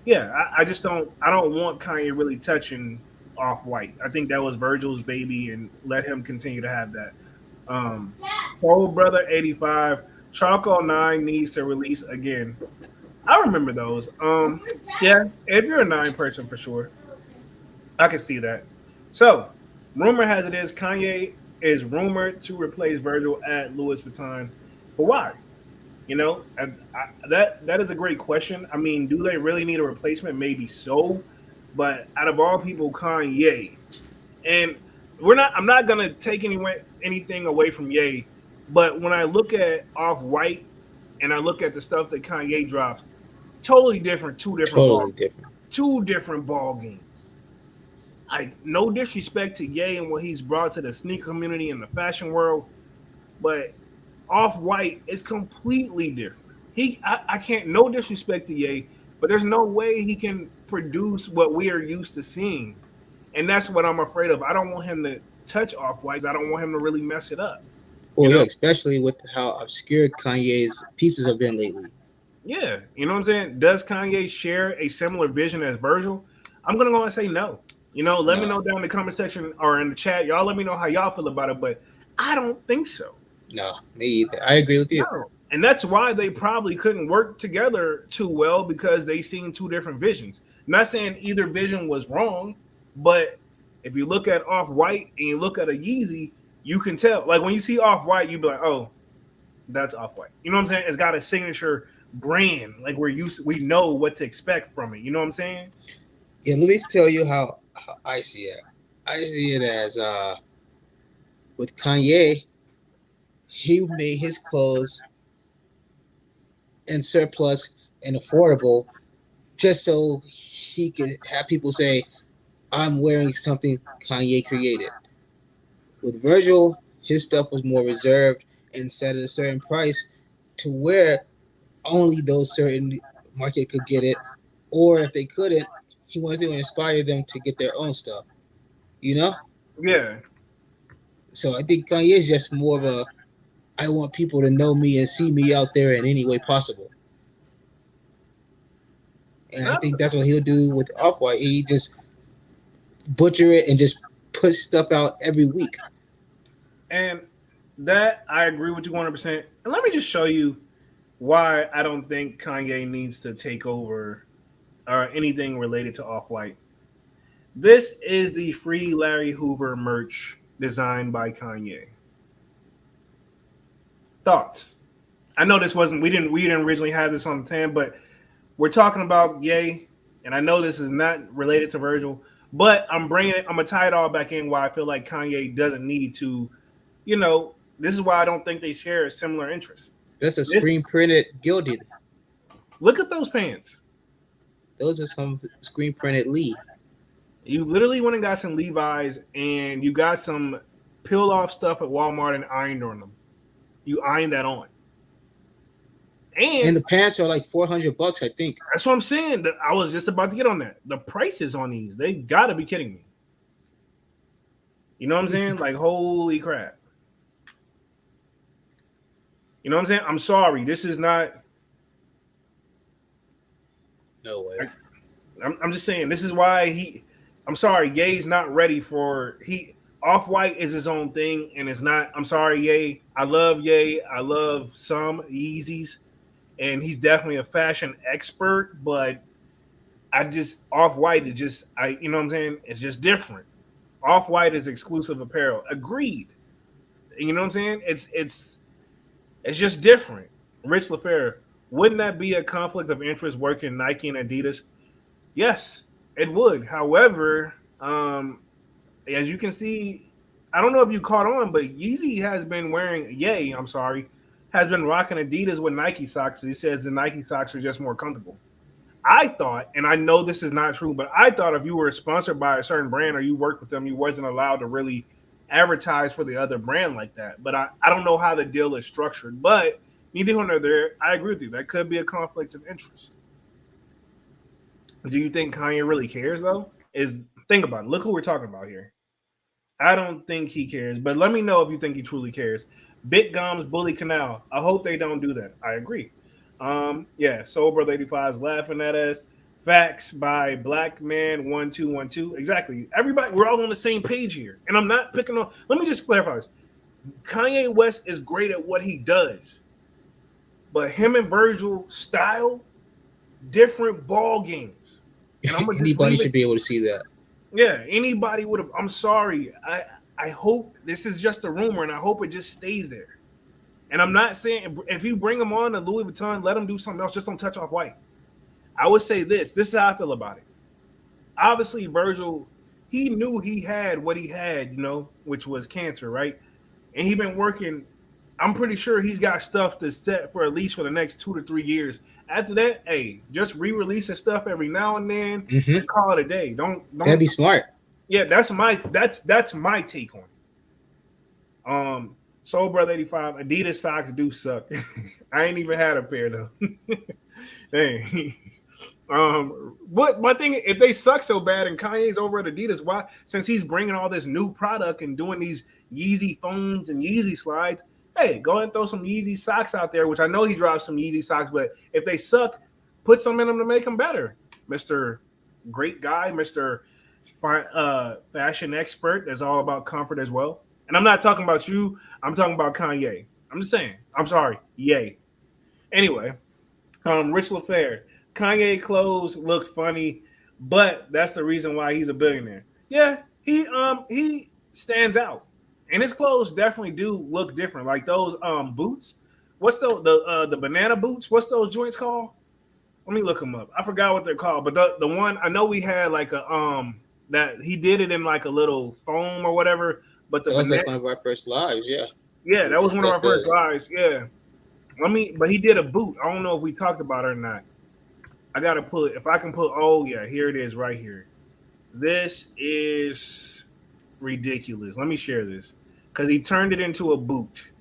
yeah, I just don't. I don't want Kanye really touching Off White. I think that was Virgil's baby, and let him continue to have that. Soul Brother 85, Charcoal 9 needs to release again. I remember those. Yeah, if you're a 9 person for sure, I can see that. So, rumor has it is Kanye is rumored to replace Virgil at Louis Vuitton. But why? That is a great question. I mean, do they really need a replacement? Maybe so, but out of all people, Kanye, and I'm not gonna take anything away from Ye, but when I look at Off White and I look at the stuff that Kanye drops, totally different, two different ball games. No disrespect to Ye and what he's brought to the sneaker community and the fashion world, but Off White is completely different. I can't, no disrespect to Ye, but there's no way he can produce what we are used to seeing. And that's what I'm afraid of. I don't want him to touch Off White. I don't want him to really mess it up. Well, yeah, especially with how obscure Kanye's pieces have been lately. Yeah, you know what I'm saying? Does Kanye share a similar vision as Virgil? I'm going to go and say no. Let me know down in the comment section or in the chat. Y'all let me know how y'all feel about it, but I don't think so. No, me either. I agree with you. No. And that's why they probably couldn't work together too well because they seen two different visions. Not saying either vision was wrong, but if you look at Off-White and you look at a Yeezy, you can tell. Like when you see Off-White, you be like, oh, that's Off-White. You know what I'm saying? It's got a signature brand. Like we know what to expect from it. You know what I'm saying? Yeah, let me tell you how I see it. I see it as with Kanye, he made his clothes in surplus and affordable just so he could have people say, I'm wearing something Kanye created. With Virgil, his stuff was more reserved and set at a certain price to where only those certain market could get it, or if they couldn't, he wanted to inspire them to get their own stuff. Yeah. So I think Kanye is just more of I want people to know me and see me out there in any way possible. And I think that's what he'll do with Off-White. He just butcher it and just put stuff out every week. And that I agree with you 100%. And let me just show you why I don't think Kanye needs to take over or anything related to Off-White. This is the Free Larry Hoover merch designed by Kanye. Thoughts? I know this wasn't we didn't originally have this on the 10, but we're talking about Ye, and I know this is not related to Virgil, but I'm gonna tie it all back in why I feel like Kanye doesn't need to, this is why I don't think they share a similar interest. That's a screen printed gilded. Look at those pants. Those are some screen printed Lee. You literally went and got some Levi's and you got some peel off stuff at Walmart and ironed on them. You ironed that on. And the pants are like $400, I think. That's what I'm saying. I was just about to get on that. The prices on these, they gotta be kidding me. You know what I'm saying? Like, holy crap. You know what I'm saying? I'm sorry. This is not. No way. I'm just saying. This is why I'm sorry, Ye's not ready for Off-White is his own thing, and it's not. I'm sorry, Ye. I love Ye. I love some Yeezys, and he's definitely a fashion expert. But I just Off-White is just you know what I'm saying. It's just different. Off-White is exclusive apparel. Agreed. You know what I'm saying? It's just different. Rich LaFair, wouldn't that be a conflict of interest working Nike and Adidas? Yes, it would. However, as you can see, I don't know if you caught on, but Yeezy has been has been rocking Adidas with Nike socks. He says the Nike socks are just more comfortable. I thought, and I know this is not true, but I thought if you were sponsored by a certain brand or you worked with them, you wasn't allowed to really advertise for the other brand like that. But I don't know how the deal is structured. But neither here nor there, I agree with you. That could be a conflict of interest. Do you think Kanye really cares though? Think about it. Look who we're talking about here. I don't think he cares, but let me know if you think he truly cares. Bit Gums, Bully Canal. I hope they don't do that. I agree. Yeah, Sober 85 is laughing at us. Facts by Black Man 1212. Exactly. Everybody, we're all on the same page here. And I'm not picking on. Let me just clarify this. Kanye West is great at what he does, but him and Virgil style, different ball games. And anybody should be able to see that. Yeah, anybody would have. I'm sorry. I hope this is just a rumor, and I hope it just stays there. And I'm not saying if you bring him on to Louis Vuitton, let him do something else. Just don't touch Off-White. I would say this. This is how I feel about it. Obviously, Virgil, he knew he had what he had, which was cancer, right? And he been working. I'm pretty sure he's got stuff to set for at least for the next 2 to 3 years. After that, hey, just re-release his stuff every now and then and call it a day. Don't That'd be smart. Yeah, that's my take on it. Soul Brother 85, Adidas socks do suck. I ain't even had a pair though. Hey. But my thing, if they suck so bad and Kanye's over at Adidas, why? Since he's bringing all this new product and doing these Yeezy phones and Yeezy slides, hey, go ahead and throw some Yeezy socks out there, which I know he dropped some Yeezy socks, but if they suck, put some in them to make them better. Mr. Great Guy, Mr. Fashion Expert, that's all about comfort as well. And I'm not talking about you. I'm talking about Kanye. I'm just saying. I'm sorry. Yay. Anyway, Rich LaFair. Kanye clothes look funny, but that's the reason why he's a billionaire. Yeah, he stands out. And his clothes definitely do look different. Like those boots. What's the banana boots? What's those joints called? Let me look them up. I forgot what they're called. But the one I know we had like a that he did it in like a little foam or whatever. But that was like one of our first lives, yeah. Yeah, that was one of our first lives, yeah. But he did a boot. I don't know if we talked about it or not. I gotta pull it. If I can pull, oh yeah, here it is right here. This is ridiculous. Let me share this. Because he turned it into a boot.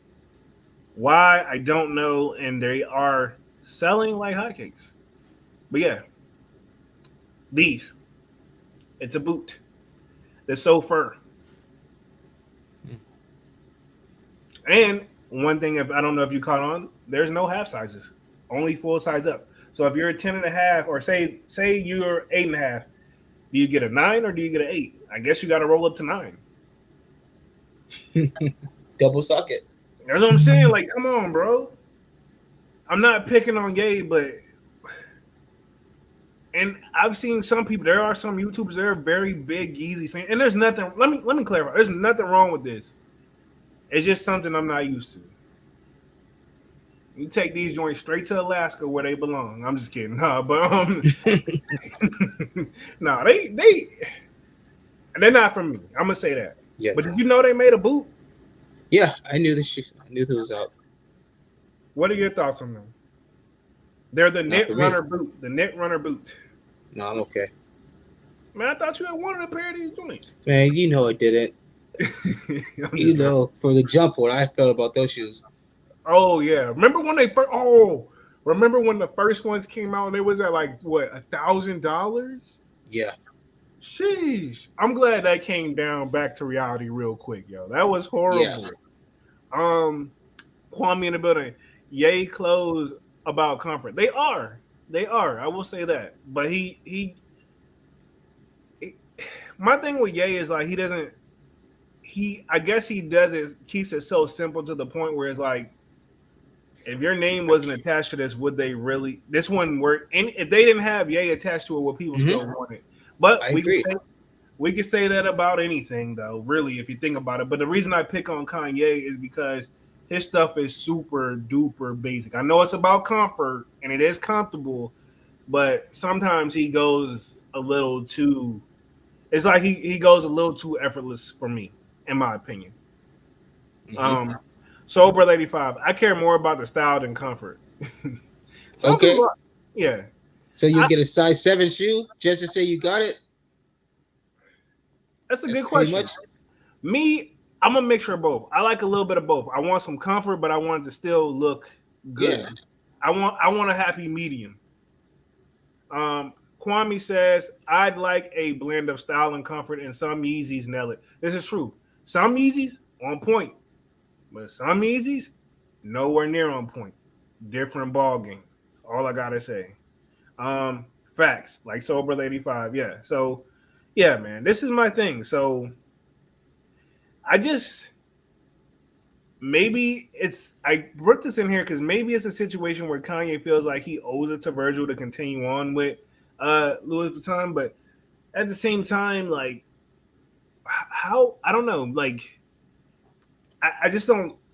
Why? I don't know. And they are selling like hotcakes. But yeah. These. It's a boot. They're so fur. And one thing, if I don't know if you caught on, there's no half sizes, only full size up. So if you're a 10.5, or say you're 8.5, do you get a 9 or do you get an 8? I guess you got to roll up to 9. Double socket. That's what I'm saying. Like, come on, bro. I'm not picking on Ye, but and I've seen some people. There are some YouTubers. They're very big Yeezy fans, and there's nothing. Let me clarify. There's nothing wrong with this. It's just something I'm not used to. You take these joints straight to Alaska where they belong. I'm just kidding. No, but no, they're not from me. I'm gonna say that. Yeah. But did you know they made a boot? Yeah, I knew this. I knew this was out. What are your thoughts on them? They're the Knit Runner boot. The Knit Runner boot. No, I'm okay. Man, I thought you had wanted a pair of these joints. Man, you know I didn't. You know, for the jump, what I felt about those shoes. Oh yeah, remember when they first? Oh, remember when the first ones came out and they was at like what $1,000? Yeah. Sheesh. I'm glad that came down back to reality real quick, yo. That was horrible. Yeah. Kwame in the building. Yay, clothes about comfort. They are. I will say that. But he My thing with Ye is like he doesn't. I guess he does it. Keeps it so simple to the point where it's like, if your name wasn't attached to this, would they really? This wouldn't work. And if they didn't have Ye attached to it, would people still want it? But I agree. We can say that about anything, though. Really, if you think about it. But the reason I pick on Kanye is because his stuff is super duper basic. I know it's about comfort and it is comfortable, but sometimes he goes a little too. It's like he goes a little too effortless for me, in my opinion. Sober Lady 5. I care more about the style than comfort. Okay. People, yeah. So you get a size 7 shoe just to say you got it? That's a good question. Much. Me, I'm a mixture of both. I like a little bit of both. I want some comfort, but I want it to still look good. Yeah. I want a happy medium. Kwame says, I'd like a blend of style and comfort, and some Yeezys nail it. This is true. Some Yeezys on point, but some Yeezys nowhere near on point. Different ball game. That's all I gotta say. Facts, like Sober Lady 5. Yeah. So, yeah, man, this is my thing. So, I put this in here because maybe it's a situation where Kanye feels like he owes it to Virgil to continue on with Louis Vuitton, but at the same time, like, how, I don't know, like, I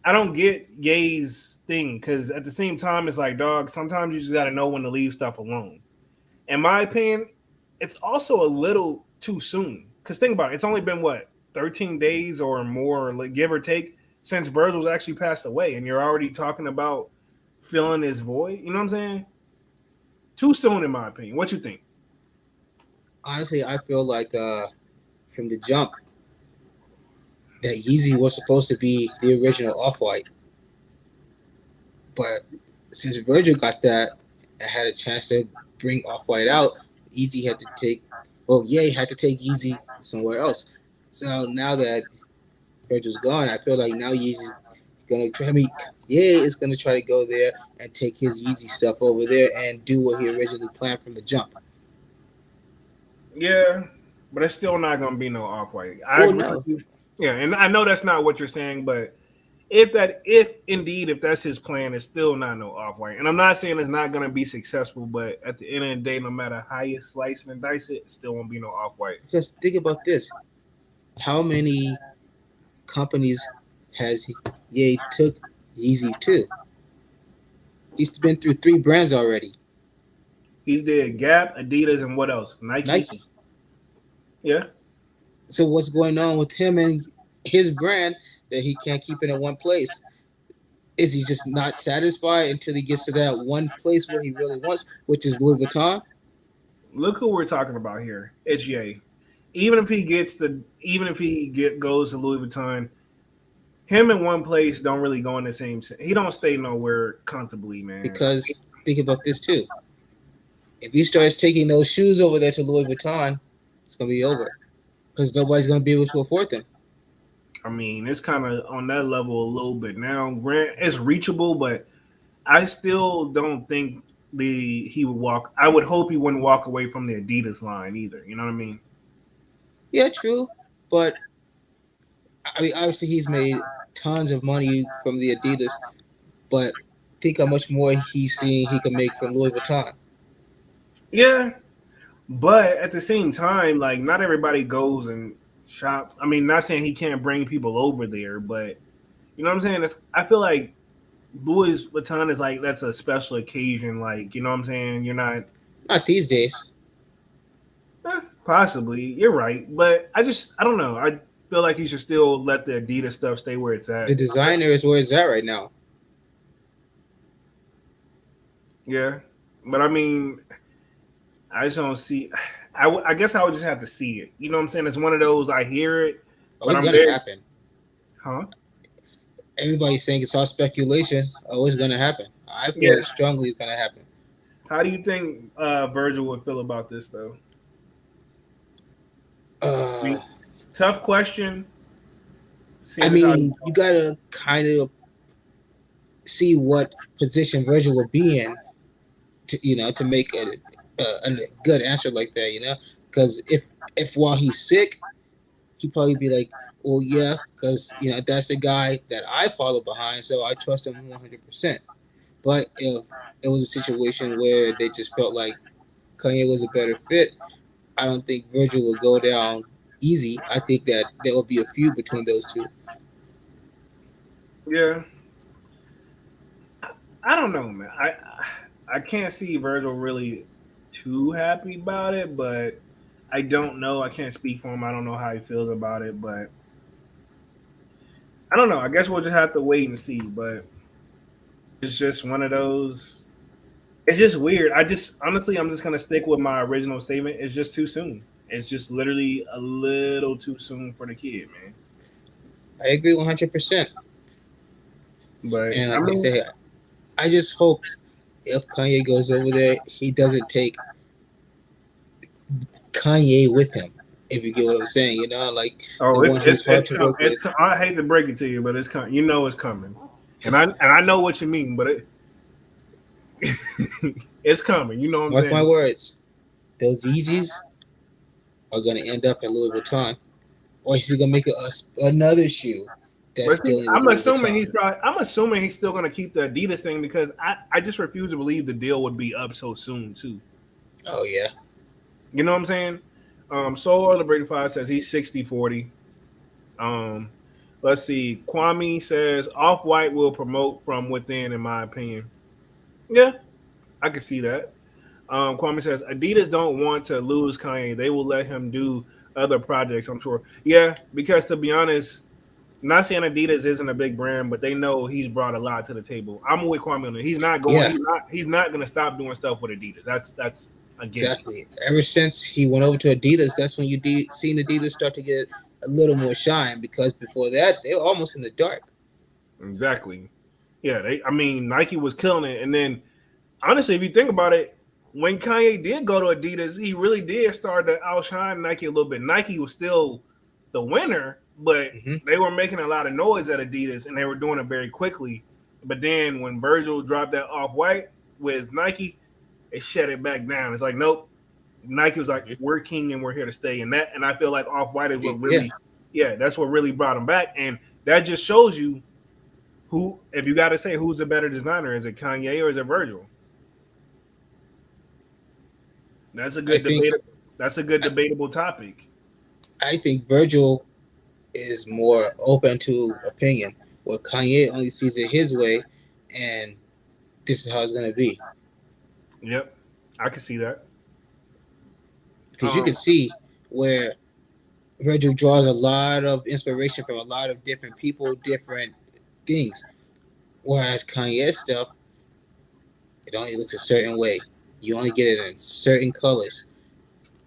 don't get Ye's thing, because at the same time, it's like, dog, sometimes you just got to know when to leave stuff alone. In my opinion, it's also a little too soon, because think about it, it's only been, 13 days or more, like, give or take, since Virgil's actually passed away, and you're already talking about filling this void. You know what I'm saying? Too soon, in my opinion. What you think? Honestly, I feel like from the jump that Yeezy was supposed to be the original Off-White. But since Virgil got that and had a chance to bring Off-White out, Ye had to take Yeezy somewhere else. So now that Virgil's gone, I feel like now Yeezy's gonna try. Is gonna try to go there and take his Yeezy stuff over there and do what he originally planned from the jump. Yeah, but it's still not gonna be no Off-White. No. Yeah, and I know that's not what you're saying, but if that's his plan, it's still not no Off-White. And I'm not saying it's not gonna be successful, but at the end of the day, no matter how you slice and dice it, it still won't be no Off-White. Because think about this: how many companies has Ye took Yeezy to? He's been through 3 brands already. He's did Gap, Adidas, and what else? Nike. Yeah. So what's going on with him and his brand that he can't keep it in one place? Is he just not satisfied until he gets to that one place where he really wants, which is Louis Vuitton? Look who we're talking about here. It's Ye. Even if he goes to Louis Vuitton, him in one place don't really go in the same. He don't stay nowhere comfortably, man. Because think about this too. If he starts taking those shoes over there to Louis Vuitton, it's gonna be over. Because nobody's gonna be able to afford them. I mean, it's kind of on that level a little bit now. Grant, it's reachable, but I still don't think he would walk. I would hope he wouldn't walk away from the Adidas line either. You know what I mean? Yeah, true. But I mean, obviously he's made tons of money from the Adidas, but think how much more he's seeing he can make from Louis Vuitton. Yeah, but at the same time, like, not everybody goes and shop. I mean, not saying he can't bring people over there, but you know what I'm saying? I feel like Louis Vuitton is like, that's a special occasion. Like, you know what I'm saying? You're not these days. Possibly, you're right, but I don't know. I feel like he should still let the Adidas stuff stay where it's at. The designer is where it's at right now. Yeah, but I mean, I just don't see. I guess I would just have to see it. You know what I'm saying? It's one of those, I hear it. Oh, it's gonna happen. Huh? Everybody's saying it's all speculation. Oh, it's gonna happen. I feel strongly it's gonna happen. How do you think Virgil would feel about this, though? Tough question. I mean, you gotta kind of see what position Virgil will be in, to make a good answer like that. Because if while he's sick, he'd probably be like, well, yeah, because that's the guy that I follow behind, so I trust him 100%. But if it was a situation where they just felt like Kanye was a better fit, I don't think Virgil would go down easy. I think that there will be a feud between those two. Yeah, I don't know, man. I can't see Virgil really too happy about it, but I don't know. I can't speak for him. I don't know how he feels about it, but I don't know. I guess we'll just have to wait and see. But it's just one of those. It's just weird. I just honestly, I'm just gonna stick with my original statement. It's just too soon. It's just literally a little too soon for the kid, man. I agree 100%. But And I like I mean, say, I just hope if Kanye goes over there, he doesn't take Kanye with him. If you get what I'm saying, like oh, the one who's hard to work with. I hate to break it to you, but it's coming. You know it's coming, and I know what you mean, but it's coming. You know what I'm Mark saying? my words, those Yeezys are gonna end up at Louis Vuitton, or he's gonna make another shoe that's But see, dealing with Louis Vuitton. I'm assuming he's still going to keep the Adidas thing because I just refuse to believe the deal would be up so soon too. Oh yeah. You know what I'm saying? Soul Liberated 5 says he's 60-40. Let's see. Kwame says Off-White will promote from within, in my opinion. Yeah, I can see that. Kwame says Adidas don't want to lose Kanye. They will let him do other projects, I'm sure. Yeah, because to be honest, not saying Adidas isn't a big brand, but they know he's brought a lot to the table. I'm with Kwame on it. He's not going. Yeah. He's not going to stop doing stuff with Adidas. That's a given. Exactly. Ever since he went over to Adidas, that's when you seen Adidas start to get a little more shine, because before that they were almost in the dark. Exactly. Yeah. I mean, Nike was killing it, and then honestly, if you think about it, when Kanye did go to Adidas, he really did start to outshine Nike a little bit. Nike was still the winner, but they were making a lot of noise at Adidas, and they were doing it very quickly. But then when Virgil dropped that Off-White with Nike, it shut it back down. It's like, nope. Nike was like, we're king and we're here to stay. And I feel like Off-White is what really, that's what really brought him back. And that just shows you who, if you got to say who's a better designer, is it Kanye or is it Virgil? That's a good debate. That's a good debatable topic. I think Virgil is more open to opinion, where Kanye only sees it his way, and this is how it's going to be. Yep, I can see that. Because you can see where Virgil draws a lot of inspiration from a lot of different people, different things. Whereas Kanye's stuff, it only looks a certain way. You only get it in certain colors.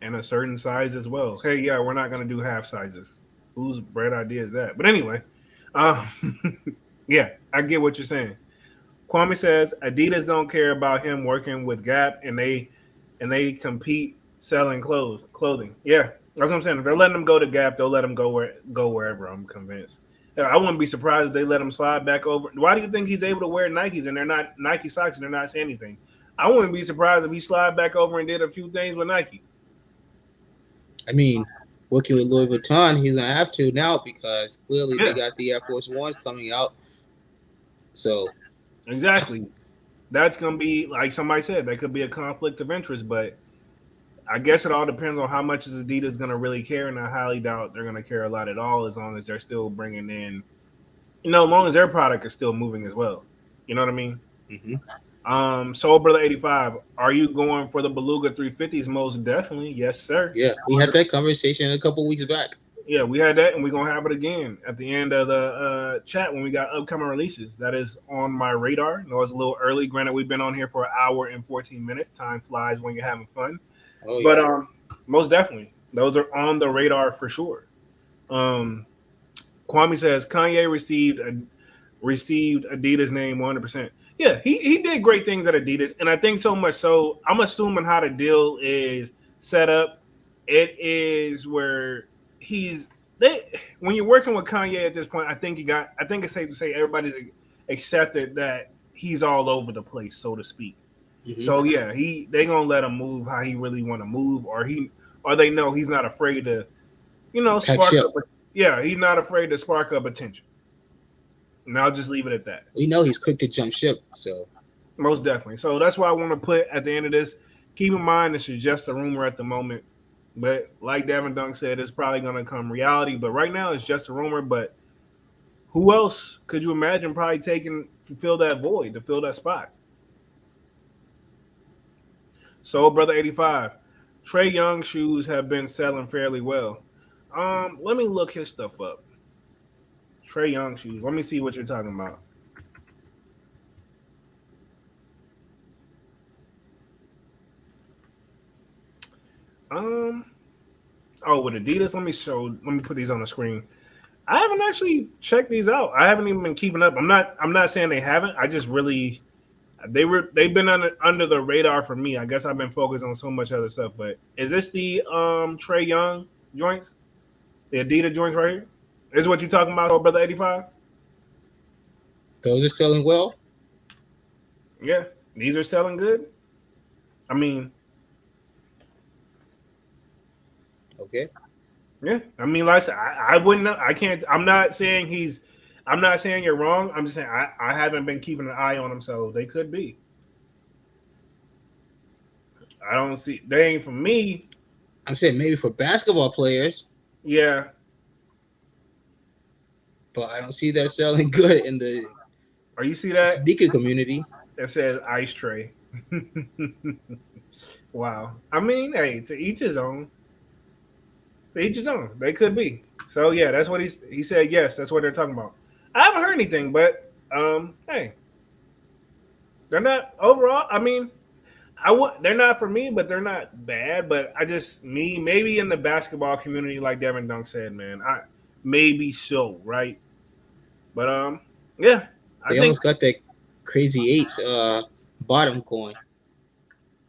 And a certain size as well. Hey, yeah, we're not going to do half sizes. Whose Bred idea is that? But anyway, yeah, I get what you're saying. Kwame says Adidas don't care about him working with Gap, and they compete selling clothing. Yeah, that's what I'm saying. If they're letting him go to Gap, they'll let him go wherever. I'm convinced. I wouldn't be surprised if they let him slide back over. Why do you think he's able to wear Nikes and they're not Nike socks and they're not saying anything? I wouldn't be surprised if he slide back over and did a few things with Nike. I mean, working with Louis Vuitton, he's gonna have to now, because clearly they got the Air Force Ones coming out. So exactly, that's gonna be, like somebody said, that could be a conflict of interest. But I guess it all depends on how much is Adidas gonna really care, and I highly doubt they're gonna care a lot at all, as long as they're still bringing in, as long as their product is still moving as well. You know what I mean? Soul Brother 85, are you going for the Beluga 350s? Most definitely, yes, sir. Yeah, we had that conversation a couple weeks back. Yeah, we had that, and we're gonna have it again at the end of the chat when we got upcoming releases. That is on my radar. I know it's a little early. Granted, we've been on here for an hour and 14 minutes. Time flies when you're having fun. Oh, yeah. But most definitely, those are on the radar for sure. Kwame says Kanye received Adidas name 100%. Yeah, he did great things at Adidas, and I think so much so, I'm assuming how the deal is set up, it is where when you're working with Kanye at this point, I think it's safe to say everybody's accepted that he's all over the place, so to speak. So yeah, they gonna let him move how he really want to move, or or they know he's not afraid to, Pack spark shit. up. Yeah, he's not afraid to spark up attention. And I'll just leave it at that. We know he's quick to jump ship, so most definitely. So that's why I want to put at the end of this. Keep in mind this is just a rumor at the moment, but like Devin Dunk said, it's probably going to come reality. But right now, it's just a rumor. But who else could you imagine probably taking to fill that void, to fill that spot? So, brother 85, Trae Young shoes have been selling fairly well. Let me look his stuff up. Trae Young shoes. Let me see what you're talking about. With Adidas, let me put these on the screen. I haven't actually checked these out. I haven't even been keeping up. I'm not saying they haven't. I just really they've been under the radar for me. I guess I've been focused on so much other stuff. But is this the Trae Young joints? The Adidas joints right here? This is what you're talking about, brother 85? Those are selling well. Yeah, these are selling good. I mean, okay. Yeah, I mean, like I said, I wouldn't. I can't. I'm not saying you're wrong. I'm just saying I haven't been keeping an eye on them, so they could be. I don't see. They ain't for me. I'm saying maybe for basketball players. Yeah. But I don't see that selling good in the. Or you see that sneaker community that says Ice Tray. Wow. I mean, hey, to each his own. To each his own. They could be. So yeah, that's what he said. Yes, that's what they're talking about. I haven't heard anything, but hey, they're not overall. I mean, they're not for me, but they're not bad. But maybe in the basketball community, like Devin Dunk said, man, maybe so, right? But yeah, they almost got that Crazy Eights bottom going.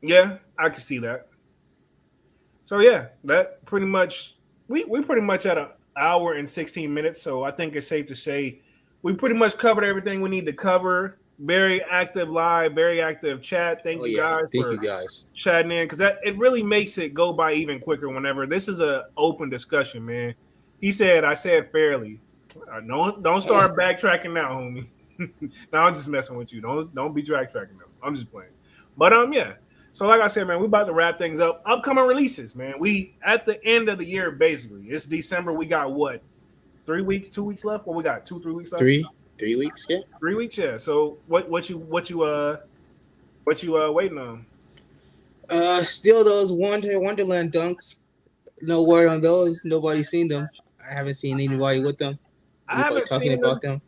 Yeah, I can see that. So yeah, that pretty much we pretty much at an hour and 16 minutes. So I think it's safe to say we pretty much covered everything we need to cover. Very active live, very active chat. Thank you guys chatting in, because it really makes it go by even quicker whenever this is an open discussion, man. He said, I said fairly. Don't start backtracking now, homie. No, I'm just messing with you. Don't be backtracking now. I'm just playing. But yeah. So like I said, man, we about to wrap things up. Upcoming releases, man. We at the end of the year, basically. It's December. We got what? 3 weeks, 2 weeks left? What we got? 2-3 weeks left? 3 weeks, yeah. 3 weeks, yeah. So what you waiting on? Still those Wonderland dunks. No word on those. Nobody's seen them. I haven't seen anybody with them. Anybody talking about them.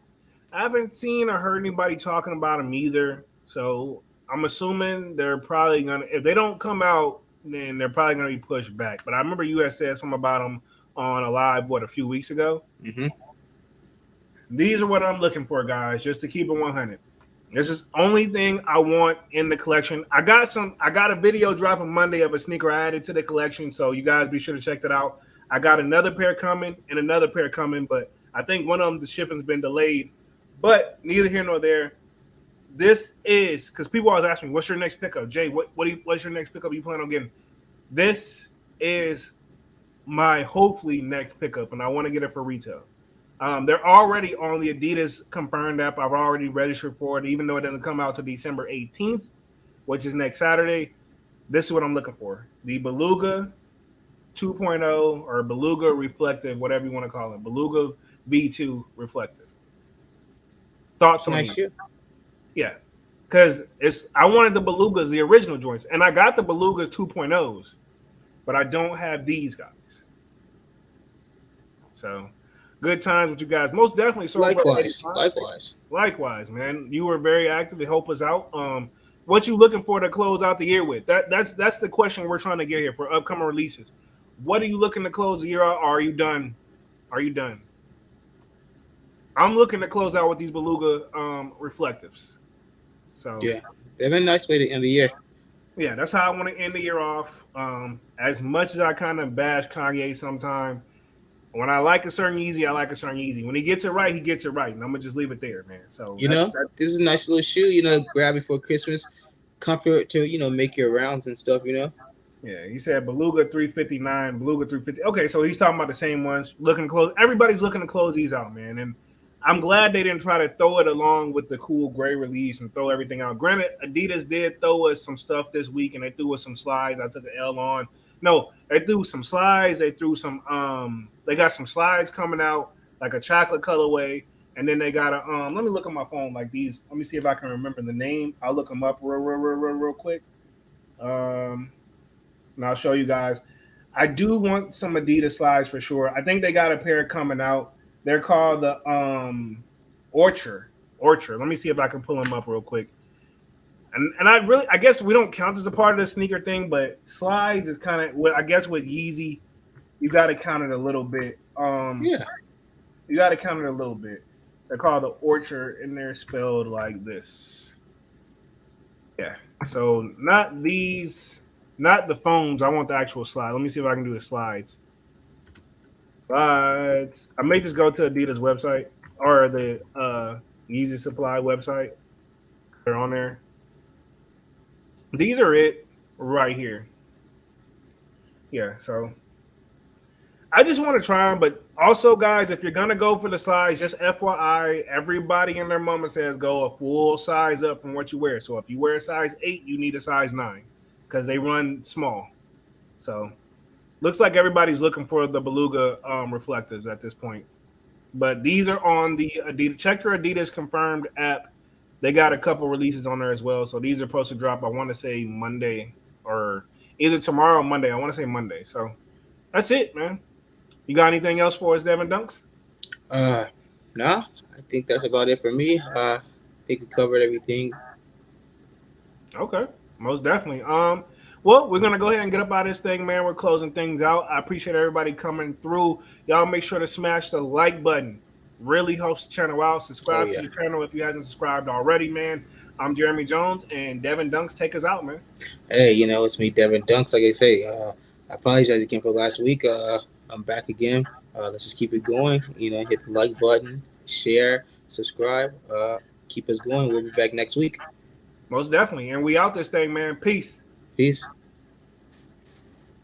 I haven't seen or heard anybody talking about them either. So I'm assuming they're probably gonna. If they don't come out, then they're probably gonna be pushed back. But I remember you had said something about them on a live a few weeks ago. Mm-hmm. These are what I'm looking for, guys. Just to keep it 100. This is the only thing I want in the collection. I got a video dropping Monday of a sneaker I added to the collection, so you guys be sure to check that out. I got another pair coming and another pair coming, but I think one of them, the shipping's been delayed. But neither here nor there. This is because people always ask me, "What's your next pickup, Jay? What's your next pickup you plan on getting?" This is my hopefully next pickup, and I want to get it for retail. They're already on the Adidas confirmed app. I've already registered for it, even though it doesn't come out to December 18th, which is next Saturday. This is what I'm looking for: the Beluga 2.0 or Beluga Reflective, whatever you want to call it, Beluga V2 Reflective. Thoughts on it? Yeah, because I wanted the Belugas, the original joints, and I got the Belugas 2.0s, but I don't have these guys. So, good times with you guys. Most definitely. So likewise, man. You were very active to help us out. What you looking for to close out the year with? That's the question we're trying to get here for upcoming releases. What are you looking to close the year out? Or are you done? I'm looking to close out with these Beluga reflectives. So yeah, they've been a nice way to end the year. Yeah, that's how I want to end the year off. As much as I kind of bash Kanye sometimes, when I like a certain Yeezy, I like a certain Yeezy. When he gets it right, he gets it right. And I'm gonna just leave it there, man. So this is a nice little shoe, grab it for Christmas, comfort to, make your rounds and stuff, Yeah, he said Beluga 359, Beluga 350. Okay, so he's talking about the same ones. Looking to close. Everybody's looking to close these out, man. And I'm glad they didn't try to throw it along with the cool gray release and throw everything out. Granted, Adidas did throw us some stuff this week, and they threw us some slides. I took an L on. No, they threw some slides. They threw some. They got some slides coming out, like a chocolate colorway, and then they got a. Let me look at my phone, like these. Let me see if I can remember the name. I'll look them up real quick. And I'll show you guys. I do want some Adidas slides for sure. I think they got a pair coming out. They're called the Orchard. Orchard. Let me see if I can pull them up real quick. And I guess we don't count as a part of the sneaker thing, but slides is kind of, well, I guess with Yeezy, you got to count it a little bit. Yeah, you got to count it a little bit. They're called the Orchard, and they're spelled like this. Yeah. So not these. Not the phones. I want the actual slide. Let me see if I can do the slides. Slides. I may just go to Adidas website or the Yeezy Supply website. They're on there. These are it right here. Yeah, so I just want to try them, but also, guys, if you're gonna go for the size, just FYI, everybody and their mama says go a full size up from what you wear. So if you wear a size 8, you need a size 9. Because they run small. So looks like everybody's looking for the Beluga reflectors at this point. But these are on the Adidas. Check your Adidas confirmed app. They got a couple releases on there as well. So these are supposed to drop, I want to say Monday or either tomorrow or Monday. I want to say Monday. So that's it, man. You got anything else for us, Devin Dunks? No, I think that's about it for me. I think we covered everything. Okay. Most definitely. Well, we're gonna go ahead and get up out of this thing, man. We're closing things out. I appreciate everybody coming through. Y'all make sure to smash the like button. Really helps the channel out. Subscribe to the channel if you hasn't subscribed already, man. I'm Jeremy Jones, and Devin Dunks, take us out, man. Hey, it's me, Devin Dunks. Like I say, I apologize again for last week. I'm back again. Let's just keep it going. Hit the like button, share, subscribe. Keep us going. We'll be back next week. Most definitely. And we out this thing, man. Peace. Peace.